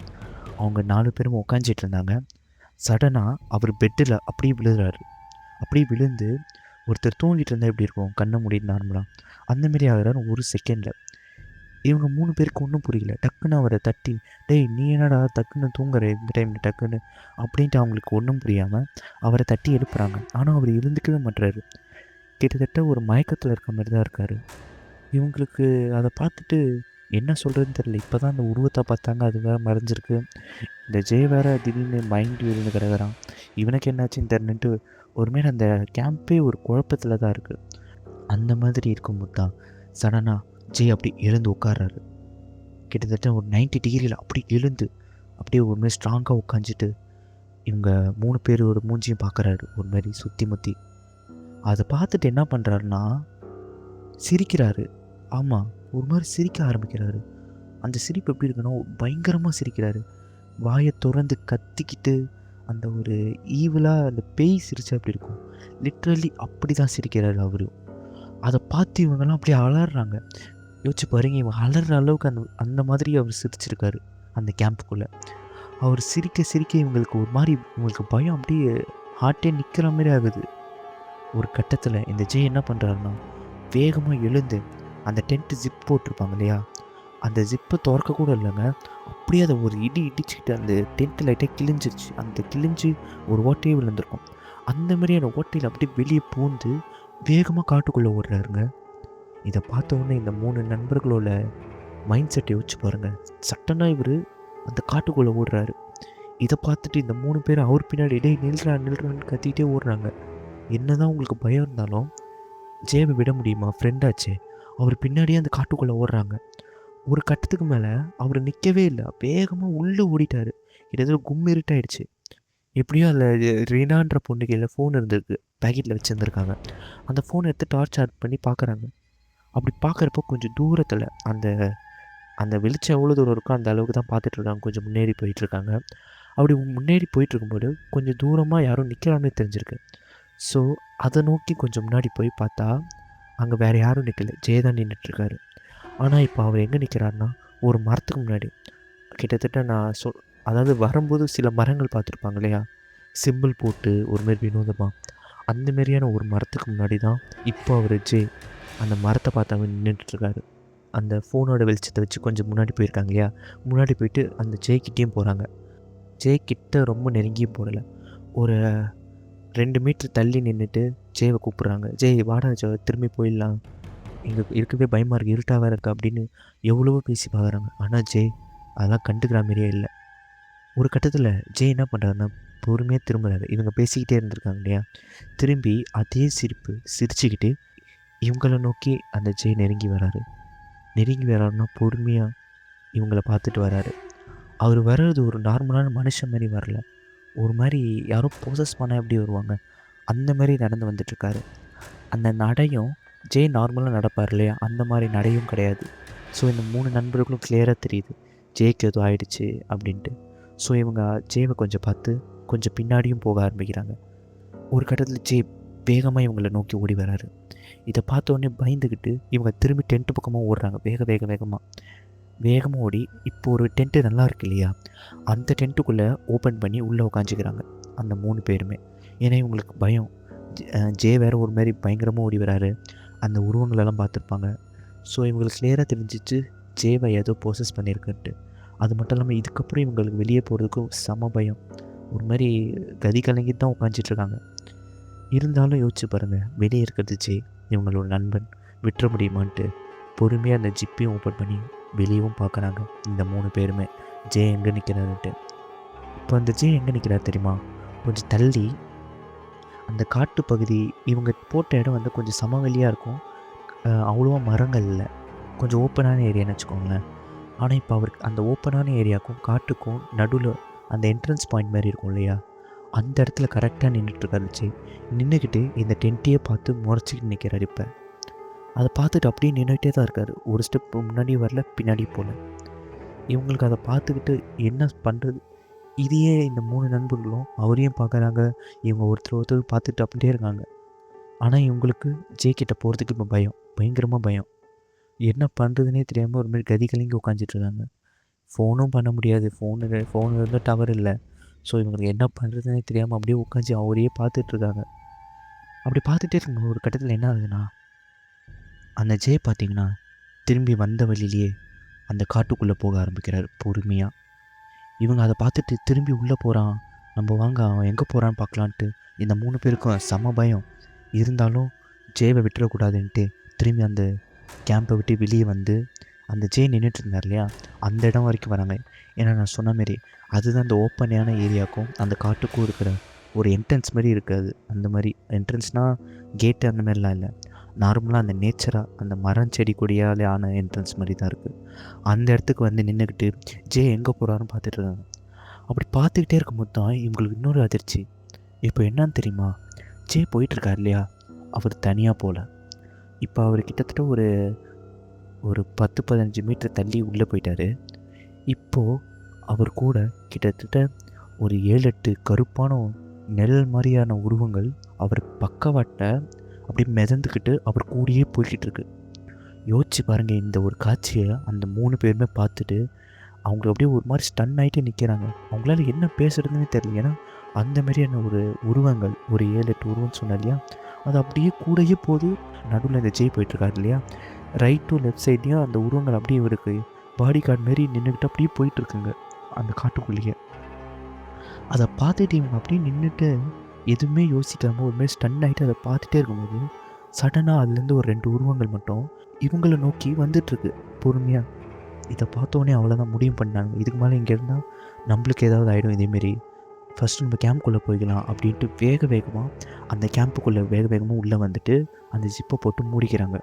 அவங்க 4 பேரும் உட்காந்துட்டு இருந்தாங்க. சடனாக அவர் பெட்டில் அப்படியே விழுறாரு. அப்படியே விழுந்து ஒருத்தர் தூங்கிட்டு இருந்தால் எப்படி இருக்கும், கண்ணை மூடிட்டு நார்மலாக, அந்தமாரி ஆகிறாரு ஒரு செகண்டில். இவங்க 3 பேருக்கு ஒன்றும் புரியல. டக்குன்னு அவரை தட்டி, டேய் நீ என்னடா டக்குன்னு தூங்குற இந்த டைமில் டக்குன்னு அப்படின்ட்டு அவங்களுக்கு ஒன்றும் புரியாமல் அவரை தட்டி எழுப்புறாங்க. ஆனால் அவர் எழுந்துக்கவே மாட்டுறாரு. கிட்டத்தட்ட ஒரு மயக்கத்தில் இருக்க மாதிரி தான் இருக்கார். இவங்களுக்கு அதை பார்த்துட்டு என்ன சொல்கிறதுன்னு தெரியல. இப்போ தான் அந்த உருவத்தை பார்த்தாங்க, அது வேறு மறைஞ்சிருக்கு. இந்த ஜே வேறு திடீர்னு மைண்ட் விழுந்து கிடக்குறான். இவனுக்கு என்னாச்சுன்னு தெரிஞ்சுட்டு ஒருமாரி அந்த கேம்பே ஒரு குழப்பத்தில் தான் இருக்குது. அந்த மாதிரி இருக்கும்போது தான் சடனாக ஜே அப்படி எழுந்து உட்கார்றாரு. கிட்டத்தட்ட ஒரு 90 டிகிரியில் அப்படி எழுந்து அப்படியே ஒரு மாதிரி ஸ்ட்ராங்காக உட்காந்துட்டு இவங்க 3 பேரோட மூஞ்சியும் பார்க்குறாரு ஒரு மாதிரி சுற்றி முற்றி. அதை பார்த்துட்டு என்ன பண்ணுறாருன்னா சிரிக்கிறாரு. ஆமாம், ஒரு மாதிரி சிரிக்க ஆரம்பிக்கிறாரு. அந்த சிரிப்பு எப்படி இருக்குன்னா பயங்கரமாக சிரிக்கிறாரு. வாயை திறந்து கத்திக்கிட்டு அந்த ஒரு ஈவலாக அந்த பேய் சிரிச்சா அப்படி இருக்கும், லிட்ரலி அப்படி தான் சிரிக்கிறாரு அவரு. அதை பார்த்து இவங்கெல்லாம் அப்படியே அலறாங்க. யோசிச்சு பாருங்க, இவன் அலற அளவுக்கு அந்த மாதிரி அவர் சிரிச்சிருக்காரு அந்த கேம்புக்குள்ளே. அவர் சிரிக்க சிரிக்க இவங்களுக்கு ஒரு மாதிரி இவங்களுக்கு பயம் அப்படியே ஹார்ட்டே நிற்கிற மாதிரி ஆகுது. ஒரு கட்டத்தில் இந்த ஜே என்ன பண்ணுறாருன்னா வேகமாக எழுந்து அந்த டென்ட்டு ஜிப் போட்டிருப்பாங்க இல்லையா, அந்த ஜிப்பை திறக்க கூட இல்லைங்க, அப்படியே அதை ஒரு இடிச்சுக்கிட்டு அந்த டென்ட்டு லைட்டாக கிழிஞ்சிருச்சு. அந்த கிழிஞ்சு ஒரு ஓட்டையே விழுந்திருக்கும். அந்த மாதிரியான ஓட்டையில் அப்படியே வெளியே பூந்து வேகமாக காட்டுக்குள்ளே ஓடுறாருங்க. இதை பார்த்த உடனே இந்த 3 நண்பர்களோட மைண்ட் செட்டை யோசிச்சு பாருங்கள். சட்டனாக இவர் அந்த காட்டுக்குள்ளே ஓடுறாரு. இதை பார்த்துட்டு இந்த 3 பேர் அவர் பின்னாடி டேய் நில்றான்னு கத்திக்கிட்டே ஓடுறாங்க. என்ன தான் உங்களுக்கு பயம் இருந்தாலும் ஜேவை விட முடியுமா, ஃப்ரெண்டாச்சே. அவர் பின்னாடியே அந்த காட்டுக்குள்ளே ஓடுறாங்க. ஒரு கட்டத்துக்கு மேலே அவர் நிற்கவே இல்லை, வேகமாக உள்ளே ஓடிட்டார். கிட்டத்தட்ட கும்மிருட்டாயிடுச்சு. எப்படியோ அதில் ரீனான்ற பொண்ணு கையில் ஃபோன் இருந்திருக்கு, பேக்கெட்டில் வச்சுருந்துருக்காங்க. அந்த ஃபோனை எடுத்து டார்ச் ஆன் பண்ணி பார்க்குறாங்க. அப்படி பார்க்குறப்போ கொஞ்சம் தூரத்தில் அந்த அந்த வெளிச்சம் எவ்வளோ தூரம் இருக்கோ அந்த அளவுக்கு தான் பார்த்துட்ருக்காங்க. கொஞ்சம் முன்னேறி போயிட்டுருக்காங்க. அப்படி முன்னேறி போயிட்டுருக்கும்போது கொஞ்சம் தூரமாக யாரும் நிற்கிறாமே தெரிஞ்சிருக்கு. ஸோ அதை நோக்கி கொஞ்சம் முன்னாடி போய் பார்த்தா அங்கே வேறு யாரும் நிற்கல, ஜே தான் நின்றுட்டுருக்காரு. ஆனால் இப்போ அவர் எங்கே நிற்கிறாருன்னா ஒரு மரத்துக்கு முன்னாடி. கிட்டத்தட்ட நான் அதாவது வரும்போது சில மரங்கள் பார்த்துருப்பாங்க இல்லையா, சிம்பிள் போட்டு ஒருமாரி வினோதமாக, அந்தமாரியான ஒரு மரத்துக்கு முன்னாடி தான் இப்போ அவர் ஜே அந்த மரத்தை பார்த்தாம நின்றுட்டுருக்காரு. அந்த ஃபோனோட வெளிச்சத்தை வச்சு கொஞ்சம் முன்னாடி போயிருக்காங்க இல்லையா, முன்னாடி போயிட்டு அந்த ஜே கிட்டேயும் போகிறாங்க. ஜே கிட்ட ரொம்ப நெருங்கியும் போடலை, ஒரு 2 மீட்டர் தள்ளி நின்றுட்டு ஜேவை கூப்பிட்றாங்க. ஜேய் வாடா திரும்பி போயிடலாம், இங்கே இருக்கவே பயமாக இருக்குது, இருட்டாக வேறு இருக்கா அப்படின்னு எவ்வளவோ பேசி பார்க்குறாங்க. ஆனால் ஜே அதெல்லாம் கண்டுக்கிற மாதிரியே இல்லை. ஒரு கட்டத்தில் ஜே என்ன பண்ணுறாருன்னா பொறுமையாக திரும்புறாரு. இவங்க பேசிக்கிட்டே இருந்திருக்காங்க இல்லையா, திரும்பி அதே சிரிச்சுக்கிட்டு இவங்கள நோக்கி அந்த ஜே நெருங்கி வராருன்னா பொறுமையாக இவங்கள பார்த்துட்டு வராரு. அவர் வர்றது ஒரு நார்மலான மனுஷன் மாதிரி வரல, ஒரு மாதிரி யாரோ ப்ரோசஸ் பண்ண எப்படி வருவாங்க அந்த மாதிரி நடந்து வந்துட்டுருக்காரு. அந்த நடையும் ஜே நார்மலாக நடப்பார் இல்லையா, அந்த மாதிரி நடையும் கிடையாது. ஸோ இந்த 3 நண்பர்களும் கிளியராக தெரியுது ஜேக்கு எதுவும் ஆயிடுச்சு அப்படின்ட்டு. ஸோ இவங்க ஜேவை கொஞ்சம் பார்த்து கொஞ்சம் பின்னாடியும் போக ஆரம்பிக்கிறாங்க. ஒரு கட்டத்தில் ஜே வேகமாக இவங்களை நோக்கி ஓடி வராரு. இதை பார்த்தோன்னே பயந்துக்கிட்டு இவங்க திரும்பி டென்ட்டு பக்கமாக ஓடுறாங்க. வேகமாக ஓடி இப்போ ஒரு டென்ட்டு நல்லா இருக்கு இல்லையா, அந்த டென்ட்டுக்குள்ளே ஓப்பன் பண்ணி உள்ளே உட்காந்துக்கிறாங்க அந்த 3 பேருமே. ஏன்னா இவங்களுக்கு பயம். ஜே வேறு ஒரு மாதிரி பயங்கரமாக ஓடி வராரு, அந்த உருவங்களெல்லாம் பார்த்துருப்பாங்க. ஸோ இவங்களுக்கு கிளியராக தெரிஞ்சிச்சு ஜேவை ஏதோ ப்ரோசஸ் பண்ணியிருக்குன்ட்டு. அது மட்டும் இல்லாமல் இதுக்கப்புறம் இவங்களுக்கு வெளியே போகிறதுக்கும் செம பயம், ஒரு மாதிரி கதி கலங்கிட்டு தான் உட்காந்துட்ருக்காங்க. இருந்தாலும் யோசிச்சு பாருங்கள், வெளியே இருக்கிறது ஜே, இவங்களோட நண்பன், விட்டுற முடியுமான்ட்டு பொறுமையாக அந்த ஜிப்பையும் ஓப்பன் பண்ணி வெளியவும் பார்க்குறாங்க இந்த 3 பேருமே ஜே எங்கே நிற்கிறாருன்ட்டு. இப்போ அந்த ஜே எங்கே நிற்கிறார் தெரியுமா, கொஞ்சம் தள்ளி அந்த காட்டு பகுதி. இவங்க போட்ட இடம் வந்து கொஞ்சம் சமவெளியாக இருக்கும், அவ்வளோவா மரங்கள் இல்லை, கொஞ்சம் ஓப்பனான ஏரியான்னு வச்சுக்கோங்களேன். ஆனால் இப்போ அவருக்கு அந்த ஓப்பனான ஏரியாவுக்கும் காட்டுக்கும் நடுவில் அந்த என்ட்ரன்ஸ் பாயிண்ட் மாதிரி இருக்கும் இல்லையா, அந்த இடத்துல கரெக்டாக நின்றுட்டுருக்காருச்சு. நின்றுக்கிட்டு இந்த டென்ட்டையே பார்த்து முறைச்சிக்கிட்டு நிற்கிறார். இப்போ அதை பார்த்துட்டு அப்படியே நின்றுக்கிட்டே தான் இருக்கார், ஒரு ஸ்டெப் முன்னாடி வரல பின்னாடி போகல. இவங்களுக்கு அதை பார்த்துக்கிட்டு என்ன பண்ணுறது, இதையே இந்த 3 நண்பர்களும் அவரையும் பார்க்குறாங்க, இவங்க ஒருத்தர் பார்த்துட்டு அப்படியே இருக்காங்க. ஆனால் இவங்களுக்கு ஜே கிட்ட போகிறதுக்கு இப்போ பயங்கரமாக பயம். என்ன பண்ணுறதுனே தெரியாமல் ஒரு மாதிரி கதி கலங்கி உட்காந்துட்ருக்காங்க. ஃபோனும் பண்ண முடியாது, ஃபோனு வந்து டவர் இல்லை. ஸோ இவங்களுக்கு என்ன பண்ணுறதுனே தெரியாமல் அப்படியே உட்காந்து அவரையே பார்த்துட்ருக்காங்க. அப்படி பார்த்துட்டே இருக்காங்க. ஒரு கட்டத்தில் என்ன ஆகுதுன்னா, அந்த ஜே பார்த்திங்கன்னா திரும்பி வந்த வழியிலேயே அந்த காட்டுக்குள்ளே போக ஆரம்பிக்கிறார் பொறுமையாக. இவங்க அதை பார்த்துட்டு திரும்பி உள்ளே போகிறான், நம்ம வாங்க அவன் எங்கே போகிறான்னு பார்க்கலான்ட்டு இந்த 3 பேருக்கும் செம பயம். இருந்தாலும் ஜேவை விட்டுறக்கூடாதுன்ட்டு திரும்பி அந்த கேம்பை விட்டு வெளியே வந்து அந்த ஜே நின்றுட்டு இருந்தார் இல்லையா, அந்த இடம் வரைக்கும் வராங்க. ஏன்னா நான் சொன்ன மாரி அதுதான் அந்த ஓப்பனான ஏரியாவுக்கும் அந்த காட்டுக்கும் இருக்கிற ஒரு என்ட்ரன்ஸ் மாதிரி இருக்காது. அந்த மாதிரி என்ட்ரன்ஸ்னால் கேட்டு அந்த மாதிரிலாம் இல்லை, நார்மலாக அந்த நேச்சராக அந்த மரம் செடி கொடியாலே ஆன என்ட்ரன்ஸ் மாதிரி தான் இருக்குது. அந்த இடத்துக்கு வந்து நின்றுக்கிட்டு ஜே எங்கே போகிறாருன்னு பார்த்துட்ருக்காங்க. அப்படி பார்த்துக்கிட்டே இருக்கும்போது தான் இவங்களுக்கு இன்னொரு அதிர்ச்சி. இப்போ என்னன்னு தெரியுமா, ஜே போயிட்டுருக்கார் இல்லையா, அவர் தனியாக போகல. இப்போ அவர் கிட்டத்தட்ட ஒரு 10-15 மீட்டர் தள்ளி உள்ளே போயிட்டார். இப்போது அவர் கூட கிட்டத்தட்ட ஒரு 7-8 கருப்பான நிழல் மாதிரியான உருவங்கள் அவர் பக்கவாட்ட அப்படி மிதந்துக்கிட்டு அவர் கூடயே போய்கிட்டு இருக்கு. யோசிச்சு பாருங்கள், இந்த ஒரு காட்சியை அந்த 3 பேருமே பார்த்துட்டு அவங்க அப்படியே ஒரு மாதிரி ஸ்டன் ஆகிட்டு நிற்கிறாங்க. அவங்களால என்ன பேசுகிறதுன்னு தெரியல. ஏன்னா அந்த மாதிரியான ஒரு உருவங்கள், ஒரு 7-8 உருவம் சொன்னேன் இல்லையா, அது அப்படியே கூடயே போது. நடுவில் இந்த ஜெய் போயிட்டுருக்காரு இல்லையா, ரைட் டு லெஃப்ட் சைட்லேயும் அந்த உருவங்கள் அப்படியே இருக்குது, பாடி கார்டு மாரி நின்றுக்கிட்டு அப்படியே போயிட்டுருக்குங்க அந்த காட்டுக்குள்ளேயே. அதை பார்த்துட்டு இவங்க அப்படியே நின்றுட்டு எதுவுமே யோசிக்காமல் ஒரு மாதிரி ஸ்டன் ஆகிட்டு அதை பார்த்துட்டே இருக்கும்போது சடனாக அதுலேருந்து ஒரு 2 உருவங்கள் மட்டும் இவங்கள நோக்கி வந்துட்டுருக்கு பொறுமையாக. இதை பார்த்தோன்னே அவ்வளோதான் முடிவு பண்ணாங்க, இதுக்கு மேலே இங்கே இருந்தால் நம்மளுக்கு ஏதாவது ஆகிடும், இதேமாரி ஃபஸ்ட்டு நம்ம கேம்ப்குள்ளே போய்க்கலாம் அப்படின்ட்டு வேகமாக அந்த கேம்புக்குள்ளே வேகமாக உள்ளே வந்துட்டு அந்த ஜிப்பை போட்டு மூடிக்கிறாங்க.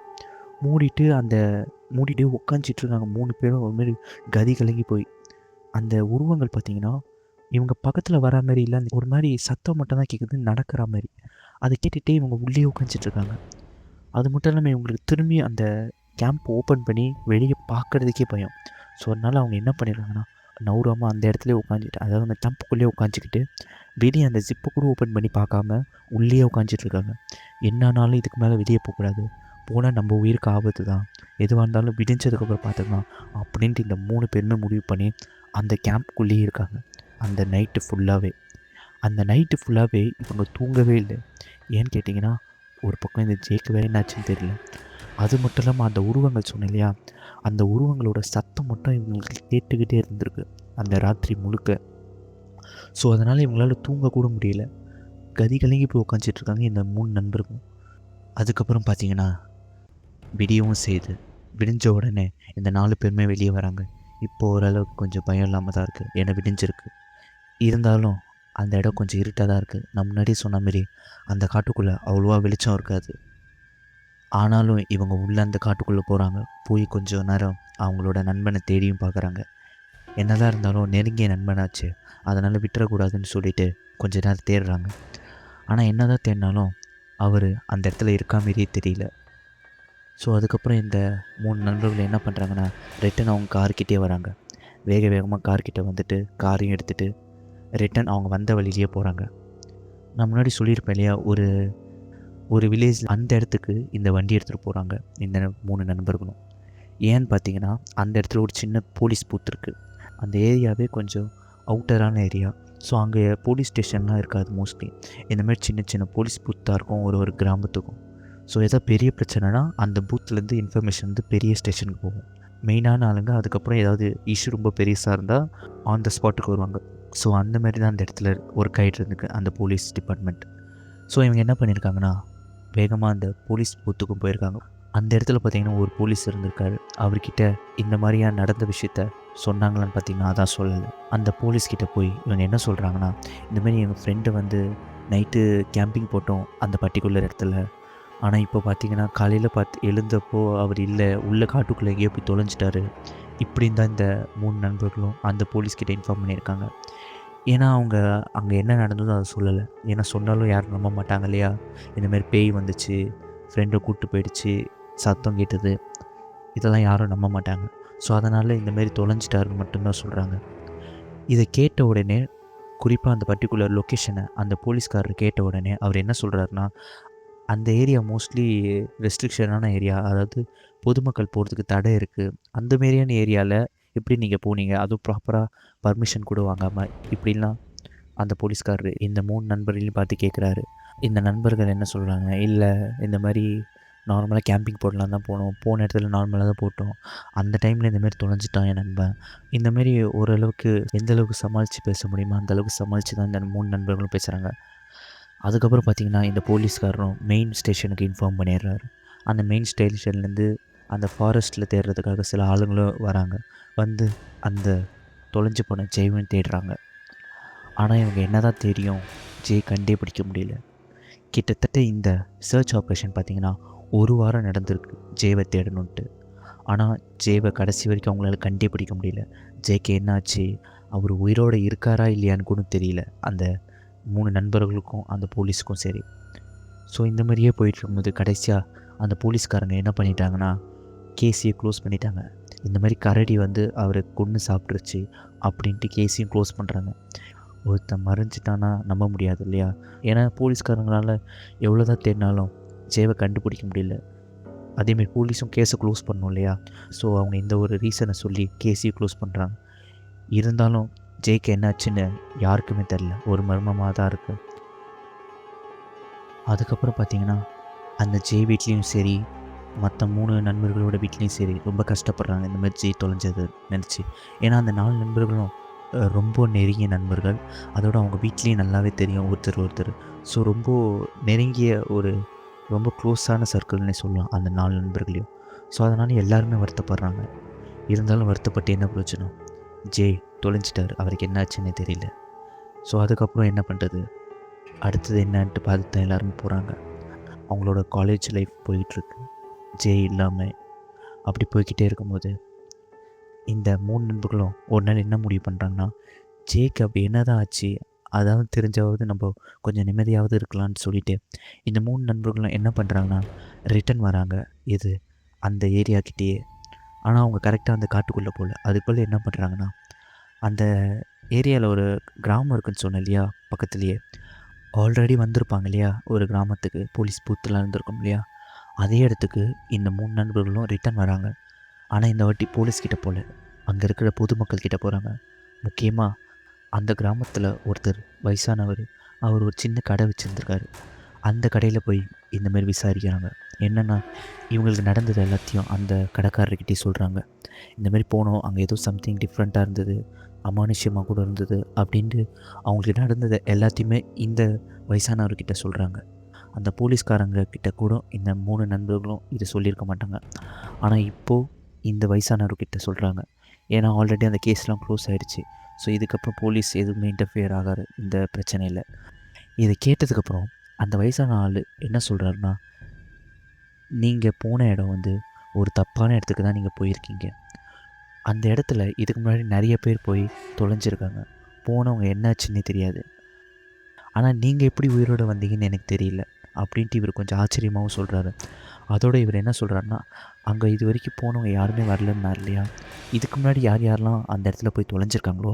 மூடிட்டு உட்காந்துட்ருக்காங்க 3 பேரும் ஒரு மாதிரி கதி கலங்கி போய். அந்த உருவங்கள் பார்த்திங்கன்னா இவங்க பக்கத்தில் வரா மாதிரி இல்லை, ஒரு மாதிரி சத்தம் மட்டும் தான் கேட்குது நடக்கிற மாதிரி. அதை கேட்டுகிட்டே இவங்க உள்ளே உட்காந்துட்ருக்காங்க. அது மட்டும் இல்லாமல் இவங்களுக்கு திரும்பி அந்த கேம்ப் ஓப்பன் பண்ணி வெளியே பார்க்குறதுக்கே பயம். ஸோ அதனால் அவங்க என்ன பண்ணிடுறாங்கன்னா நவுறாமல் அந்த இடத்துல உட்காந்துட்டு, அதாவது அந்த கேம்புக்குள்ளேயே உட்காந்துக்கிட்டு வெளியே அந்த ஜிப்பை கூட ஓப்பன் பண்ணி பார்க்காம உள்ளே உட்காந்துட்ருக்காங்க. என்னானாலும் இதுக்கு மேலே வெளியே போகக்கூடாது, போனால் நம்ம உயிருக்கு ஆபத்து தான், எதுவாக இருந்தாலும் விடிஞ்சதுக்கப்புறம் பார்த்துக்கலாம் அப்படின்ட்டு இந்த 3 பேருமே முடிவு பண்ணி அந்த கேம்ப்புக்குள்ளேயே இருக்காங்க அந்த நைட்டு ஃபுல்லாகவே. இவங்க தூங்கவே இல்லை. ஏன்னு கேட்டிங்கன்னா ஒரு பக்கம் இந்த ஜேக்கு வேறு என்னாச்சுன்னு தெரியல. அது மட்டும் இல்லாமல் அந்த உருவங்கள் சொன்னேன் இல்லையா, அந்த உருவங்களோட சத்தம் மட்டும் இவங்களுக்கு கேட்டுக்கிட்டே இருந்திருக்கு அந்த ராத்திரி முழுக்க. ஸோ அதனால் இவங்களால தூங்கக்கூட முடியல. கதி கலங்கி போய் உட்காந்துட்டு இருக்காங்க இந்த 3 நண்பர்களும். அதுக்கப்புறம் பார்த்தீங்கன்னா விடியவும் செய்யுது. விடிஞ்ச உடனே இந்த 4 பேருமே வெளியே வராங்க. இப்போ ஓரளவுக்கு கொஞ்சம் பயம் இல்லாமல் தான் இருக்குது. ஏன்னா விடிஞ்சிருக்கு. இருந்தாலும் அந்த இடம் கொஞ்சம் இருட்டாக தான் இருக்குது. நான் முன்னாடியே சொன்ன மாரி அந்த காட்டுக்குள்ளே அவ்வளோவா வெளிச்சம் இருக்காது. ஆனாலும் இவங்க உள்ளே அந்த காட்டுக்குள்ளே போகிறாங்க. போய் கொஞ்சம் நேரம் அவங்களோட நண்பனை தேடியும் பார்க்குறாங்க. என்னதான் இருந்தாலும் நெருங்கிய நண்பனாச்சு, அதனால் விட்டுறக்கூடாதுன்னு சொல்லிட்டு கொஞ்ச நேரம் தேடுறாங்க. ஆனால் என்ன தான் தேடினாலும் அவர் அந்த இடத்துல இருக்கா மாரியே தெரியல. ஸோ அதுக்கப்புறம் இந்த 3 நண்பர்கள் என்ன பண்ணுறாங்கன்னா, ரிட்டன் அவங்க கார்கிட்டே வராங்க. வேக வேகமாக கார்கிட்ட வந்துட்டு காரையும் எடுத்துகிட்டு ரிட்டன் அவங்க வந்த வழியிலேயே போகிறாங்க. நான் முன்னாடி சொல்லியிருப்பேன் இல்லையா, ஒரு வில்லேஜ் அந்த இடத்துக்கு இந்த வண்டி எடுத்துகிட்டு போகிறாங்க இந்த 3 நண்பர்களும். ஏன்னு பார்த்தீங்கன்னா, அந்த இடத்துல ஒரு சின்ன போலீஸ் பூத் இருக்குது. அந்த ஏரியாவே கொஞ்சம் அவுட்டரான ஏரியா. ஸோ அங்கே போலீஸ் ஸ்டேஷன்லாம் இருக்காது மோஸ்ட்லி. இந்தமாதிரி சின்ன சின்ன போலீஸ் பூத்தாக இருக்கும் ஒரு கிராமத்துக்கும். ஸோ எதாவது பெரிய பிரச்சனைனா அந்த பூத்துலேருந்து இன்ஃபர்மேஷன் வந்து பெரிய ஸ்டேஷனுக்கு போகும். மெயினான ஆளுங்க அதுக்கப்புறம் ஏதாவது இஷ்யூ ரொம்ப பெருசாக இருந்தால் ஆன் த ஸ்பாட்டுக்கு வருவாங்க. ஸோ அந்த மாதிரி தான் அந்த இடத்துல ஒர்க் ஆகிட்டு இருந்துருக்கு அந்த போலீஸ் டிபார்ட்மெண்ட். ஸோ இவங்க என்ன பண்ணியிருக்காங்கன்னா, வேகமாக அந்த போலீஸ் பூத்துக்கும் போயிருக்காங்க. அந்த இடத்துல பார்த்திங்கன்னா ஒரு போலீஸ் இருந்திருக்காரு. அவர்கிட்ட இந்த மாதிரியாக நடந்த விஷயத்த சொன்னாங்களான்னு பார்த்தீங்கன்னா அதான் சொல்லலை. அந்த போலீஸ்கிட்ட போய் இவங்க என்ன சொல்கிறாங்கன்னா, இந்தமாரி எங்கள் ஃப்ரெண்டு வந்து நைட்டு கேம்பிங் போட்டோம் அந்த பர்டிகுலர் இடத்துல. ஆனால் இப்போ பார்த்தீங்கன்னா காலையில் எழுந்தப்போ அவர் இல்லை, உள்ள காட்டுக்குள்ளே எங்கேயோ போய் தொலைஞ்சிட்டாரு. இப்படின்னு தான் இந்த 3 நண்பர்களும் அந்த போலீஸ்கிட்ட இன்ஃபார்ம் பண்ணியிருக்காங்க. ஏன்னா அவங்க அங்கே என்ன நடந்ததோ அதை சொல்லலை. ஏன்னா சொன்னாலும் யாரும் நம்ப மாட்டாங்க இல்லையா. இந்தமாரி பேய் வந்துச்சு, ஃப்ரெண்டை கூப்பிட்டு போயிடுச்சு, சத்தம் கேட்டது, இதெல்லாம் யாரும் நம்ப மாட்டாங்க. ஸோ அதனால் இந்தமாரி தொலைஞ்சிட்டாருன்னு மட்டும்தான் சொல்கிறாங்க. இதை கேட்ட உடனே, குறிப்பாக அந்த பர்டிகுலர் லொக்கேஷனை அந்த போலீஸ்காரர் கேட்ட உடனே அவர் என்ன சொல்கிறாருன்னா, அந்த ஏரியா மோஸ்ட்லி ரெஸ்ட்ரிக்ஷனான ஏரியா, அதாவது பொதுமக்கள் போகிறதுக்கு தடை இருக்குது. அந்த மாரியான ஏரியாவில் எப்படி நீங்கள் போனீங்க, அதுவும் ப்ராப்பராக பர்மிஷன் கூட வாங்காமல் இப்படிலாம் அந்த போலீஸ்காரர் இந்த 3 நண்பர்களையும் பார்த்து கேட்குறாரு. இந்த நண்பர்கள் என்ன சொல்கிறாங்க, இல்லை இந்த மாதிரி நார்மலாக கேம்பிங் போடலாம் தான் போனோம், போன இடத்துல நார்மலாக தான் போட்டோம், அந்த டைமில் இந்தமாரி தொலைஞ்சிட்டான் என் நண்பன். இந்தமாரி ஓரளவுக்கு எந்த அளவுக்கு சமாளித்து பேச முடியுமோ அந்தளவுக்கு சமாளித்து தான் இந்த 3 நண்பர்களும் பேசுகிறாங்க. அதுக்கப்புறம் பார்த்திங்கன்னா இந்த போலீஸ்காரரும் மெயின் ஸ்டேஷனுக்கு இன்ஃபார்ம் பண்ணிடுறாரு. அந்த மெயின் ஸ்டேஷன்லேருந்து அந்த ஃபாரஸ்ட்டில் தேடுறதுக்காக சில ஆளுங்களும் வராங்க. வந்து அந்த தொலைஞ்சு போன ஜெய்வன் தேடுறாங்க. ஆனால் இவங்க என்ன தான் தெரியும், ஜெய் கண்டே பிடிக்க முடியல. கிட்டத்தட்ட இந்த சர்ச் ஆப்ரேஷன் பார்த்திங்கன்னா 1 வாரம் நடந்திருக்கு ஜெய்வை தேடணுன்ட்டு. ஆனால் ஜெய்வை கடைசி வரைக்கும் அவங்களால கண்டே பிடிக்க முடியல. ஜெய்க்கு என்னாச்சு, அவர் உயிரோடு இருக்காரா இல்லையான்னு கூட தெரியல அந்த 3 நண்பர்களுக்கும் அந்த போலீஸுக்கும் சரி. ஸோ இந்த மாதிரியே போயிட்டுருக்கும்போது கடைசியாக அந்த போலீஸ்காரங்க என்ன பண்ணிட்டாங்கன்னா, கேஸையே க்ளோஸ் பண்ணிட்டாங்க. இந்த மாதிரி கரடி வந்து அவரை கொன்று சாப்பிட்ருச்சு அப்படின்ட்டு கேஸையும் க்ளோஸ் பண்ணுறாங்க. ஒருத்தன் மறைஞ்சிட்டானா நம்ப முடியாது இல்லையா. ஏன்னா போலீஸ்காரங்களால் எவ்வளோ தான் தேடினாலும் ஜெய்வை கண்டுபிடிக்க முடியல. அதேமாரி போலீஸும் கேஸை க்ளோஸ் பண்ணணும் இல்லையா. ஸோ அவங்க இந்த ஒரு ரீசனை சொல்லி கேஸையும் க்ளோஸ் பண்ணுறாங்க. இருந்தாலும் ஜெய்க்கு என்னாச்சுன்னு யாருக்குமே தெரில, ஒரு மர்மமாக தான் இருக்குது. அதுக்கப்புறம் பார்த்திங்கன்னா அந்த ஜெய் வீட்லேயும் சரி, மற்ற 3 நண்பர்களோட வீட்லேயும் சரி ரொம்ப கஷ்டப்படுறாங்க இந்த மாதிரி ஜெய் தொலைஞ்சது நினச்சி. ஏன்னா அந்த 4 நண்பர்களும் ரொம்ப நெருங்கிய நண்பர்கள். அதோட அவங்க வீட்லேயும் நல்லாவே தெரியும் ஒருத்தர். ஸோ ரொம்ப நெருங்கிய ரொம்ப க்ளோஸான சர்க்கிள்னே சொல்லலாம் அந்த 4 நண்பர்களையும். ஸோ அதனால் எல்லாருமே வருத்தப்படுறாங்க. இருந்தாலும் வருத்தப்பட்டு என்ன பிரயோஜனம், ஜெய் தொலைஞ்சிட்டார், அவருக்கு என்னாச்சுன்னே தெரியல. ஸோ அதுக்கப்புறம் என்ன பண்ணுறது, அடுத்தது என்னன்ட்டு பார்த்து தான் எல்லாருமே போகிறாங்க. அவங்களோட காலேஜ் லைஃப் போயிட்டுருக்கு ஜெய் இல்லாமல். அப்படி போய்கிட்டே இருக்கும்போது இந்த 3 நண்பர்களும் ஒரு நாள் என்ன முடிவு பண்ணுறாங்கன்னா, ஜேக்கு அப்படி என்ன தான் ஆச்சு, அதாவது தெரிஞ்சாவது நம்ம கொஞ்சம் நிம்மதியாவது இருக்கலாம்னு சொல்லிவிட்டு இந்த 3 நண்பர்களும் என்ன பண்ணுறாங்கன்னா ரிட்டன் வராங்க. இது அந்த ஏரியாக்கிட்டேயே. ஆனால் அவங்க கரெக்டாக அந்த காட்டுக்குள்ளே போகல. அதுக்குள்ளே என்ன பண்ணுறாங்கன்னா, அந்த ஏரியாவில் ஒரு கிராமம் இருக்குதுன்னு சொன்னேன் இல்லையா, பக்கத்துலேயே ஆல்ரெடி வந்திருப்பாங்க இல்லையா, ஒரு கிராமத்துக்கு போலீஸ் பூத்துலாம் இருந்திருக்கும் இல்லையா, அதே இடத்துக்கு இந்த 3 நண்பர்களும் ரிட்டன் வராங்க. ஆனால் இந்த வாட்டி போலீஸ்கிட்ட போகல, அங்கே இருக்கிற பொதுமக்கள் கிட்டே போகிறாங்க. முக்கியமாக அந்த கிராமத்தில் ஒருத்தர் வயசானவர், அவர் ஒரு சின்ன கடை வச்சுருந்துருக்காரு. அந்த கடையில் போய் இந்தமாரி விசாரிக்கிறாங்க. என்னென்னா இவங்களுக்கு நடந்தது எல்லாத்தையும் அந்த கடைக்காரர்கிட்டே சொல்கிறாங்க. இந்தமாரி போனோம், அங்கே ஏதோ சம்திங் டிஃப்ரெண்ட்டாக இருந்தது, அமானுஷ்யமாக கூட இருந்தது அப்படின்ட்டு அவங்களுக்கு நடந்தது எல்லாத்தையுமே இந்த வயசானவர்கிட்ட சொல்கிறாங்க. அந்த போலீஸ்காரங்க கிட்ட கூட இந்த 3 நண்பர்களும் இதை சொல்லியிருக்க மாட்டாங்க. ஆனால் இப்போது இந்த வயசானவர்கிட்ட சொல்கிறாங்க. ஏன்னா ஆல்ரெடி அந்த கேஸ்லாம் க்ளோஸ் ஆகிடுச்சு. ஸோ இதுக்கப்புறம் போலீஸ் எதுவுமே இன்டர்ஃபியர் ஆகாது இந்த பிரச்சனையில். இதை கேட்டதுக்கப்புறம் அந்த வயசான ஆள் என்ன சொல்கிறாருன்னா, நீங்கள் போன இடம் வந்து ஒரு தப்பான இடத்துக்கு தான் நீங்கள் போயிருக்கீங்க. அந்த இடத்துல இதுக்கு முன்னாடி நிறைய பேர் போய் தொலைஞ்சிருக்காங்க. போனவங்க என்னாச்சுன்னே தெரியாது. ஆனால் நீங்கள் எப்படி உயிரோடு வந்தீங்கன்னு எனக்கு தெரியல அப்படின்ட்டு இவர் கொஞ்சம் ஆச்சரியமாகவும் சொல்கிறாரு. அதோடு இவர் என்ன சொல்கிறாருன்னா, அங்கே இது வரைக்கும் போனவங்க யாருமே வரலன்னார் இல்லையா, இதுக்கு முன்னாடி யார் யாரெல்லாம் அந்த இடத்துல போய் தொலைஞ்சிருக்காங்களோ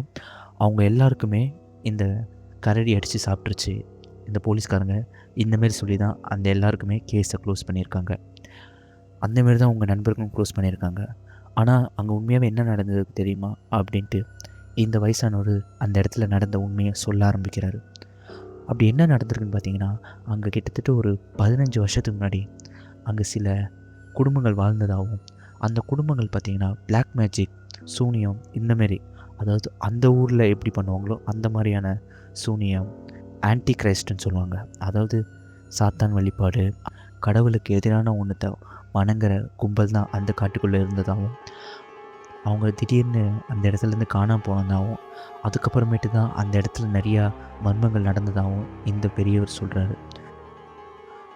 அவங்க எல்லாருக்குமே இந்த கரடி அடித்து சாப்பிட்ருச்சு இந்த போலீஸ்காரங்க. இந்தமாரி சொல்லி தான் அந்த எல்லாருக்குமே கேஸை க்ளோஸ் பண்ணியிருக்காங்க. அந்தமாரி தான் உங்கள் நண்பர்களும் க்ளோஸ் பண்ணியிருக்காங்க. ஆனால் அங்கே உண்மையாகவே என்ன நடந்தது தெரியுமா அப்படின்ட்டு இந்த வயசானவர் அந்த இடத்துல நடந்த உண்மையை சொல்ல ஆரம்பிக்கிறாரு. அப்படி என்ன நடந்திருக்குன்னு பார்த்தீங்கன்னா, அங்கே கிட்டத்தட்ட ஒரு 15 வருஷத்துக்கு முன்னாடி அங்கே சில குடும்பங்கள் வாழ்ந்ததாகவும், அந்த குடும்பங்கள் பார்த்திங்கன்னா பிளாக் மேஜிக், சூனியம் இந்தமாரி, அதாவது அந்த ஊரில் எப்படி பண்ணுவாங்களோ அந்த மாதிரியான சூனியம், ஆன்டி கிரைஸ்ட்னு சொல்லுவாங்க. அதாவது சாத்தான் வழிபாடு, கடவுளுக்கு எதிரான ஒன்றத்தை வணங்குற கும்பல் தான் அந்த காட்டுக்குள்ளே இருந்ததாகவும், அவங்க திடீர்னு அந்த இடத்துலேருந்து காணாமல் போனதாகவும், அதுக்கப்புறமேட்டு தான் அந்த இடத்துல நிறையா மர்மங்கள் நடந்ததாகவும் இந்த பெரியவர் சொல்கிறாரு.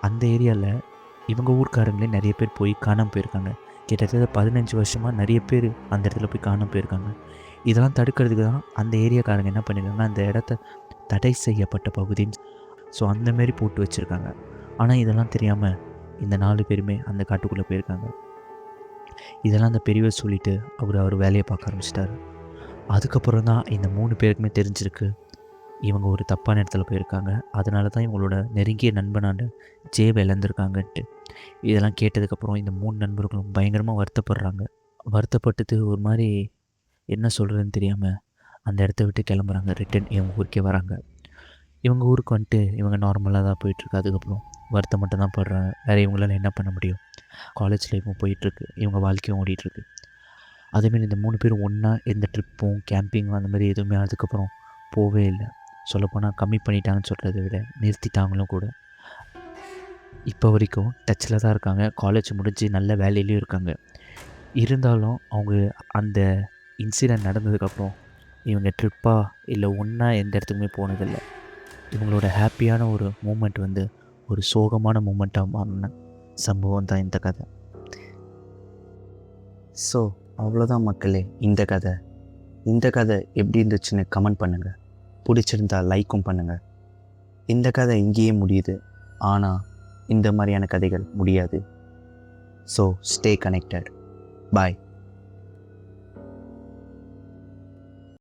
அந்த ஏரியாவில் இவங்க ஊர்க்காரங்களே நிறைய பேர் போய் காணாமல் போயிருக்காங்க. கிட்டத்தட்ட 15 வருஷமாக நிறைய பேர் அந்த இடத்துல போய் காணாமல் போயிருக்காங்க. இதெல்லாம் தடுக்கிறதுக்கு தான் அந்த ஏரியாக்காரங்க என்ன பண்ணியிருக்காங்கன்னா, அந்த இடத்த தடை செய்யப்பட்ட பகுதின்னு அந்தமாரி போட்டு வச்சுருக்காங்க. ஆனால் இதெல்லாம் தெரியாமல் இந்த 4 பேருமே அந்த காட்டுக்குள்ளே போயிருக்காங்க. இதெல்லாம் அந்த பெரியவர் சொல்லிவிட்டு அவர் வேலையை பார்க்க ஆரம்பிச்சிட்டாரு. அதுக்கப்புறம் தான் இந்த 3 பேருக்குமே தெரிஞ்சிருக்கு, இவங்க ஒரு தப்பான இடத்துல போயிருக்காங்க. அதனால தான் இவங்களோட நெருங்கிய நண்பனான ஜேவை இழந்திருக்காங்கன்ட்டு. இதெல்லாம் கேட்டதுக்கப்புறம் இந்த 3 நண்பர்களும் பயங்கரமாக வருத்தப்படுறாங்க. வருத்தப்பட்டுட்டு ஒரு மாதிரி என்ன சொல்கிறதுன்னு தெரியாமல் அந்த இடத்த விட்டு கிளம்புறாங்க. ரிட்டன் இவங்க ஊருக்கே வராங்க. இவங்க ஊருக்கு வந்துட்டு இவங்க நார்மலாக தான் போயிட்டுருக்கு. அதுக்கப்புறம் வருத்தம் மட்டும் தான் படுறாங்க. வேறு இவங்களால என்ன பண்ண முடியும்? காலேஜ் லைஃப்பும் போயிட்டுருக்கு, இவங்க வாழ்க்கையும் ஓடிட்டுருக்கு. அதேமாரி இந்த 3 பேரும் ஒன்றா எந்த ட்ரிப்பும் கேம்பிங்கும் அந்த மாதிரி எதுவுமே அதுக்கப்புறம் போகவே இல்லை. சொல்லப்போனால் கம்மி பண்ணிட்டாங்கன்னு சொல்கிறத விட நிறுத்திட்டாங்களும் கூட. இப்போ வரைக்கும் டச்சில் தான் இருக்காங்க. காலேஜ் முடிஞ்சு நல்ல வேலையிலையும் இருக்காங்க. இருந்தாலும் அவங்க அந்த இன்சிடெண்ட் நடந்ததுக்கப்புறம் இவங்க ட்ரிப்பாக இல்லை ஒன்றா எந்த இடத்துக்குமே போனதில்லை. இவங்களோட ஹாப்பியான ஒரு மூமெண்ட் வந்து ஒரு சோகமான மூமெண்ட்டாக மாறின சம்பவம் தான் இந்த கதை. ஸோ அவ்வளோதான் மக்களே இந்த கதை. இந்த கதை எப்படி இருந்துச்சுன்னு கமெண்ட் பண்ணுங்கள். பிடிச்சிருந்தா லைக்கும் பண்ணுங்கள். இந்த கதை இங்கேயே முடியுது, ஆனால் இந்த மாதிரியான கதைகள் முடியாது. So stay connected. பாய்.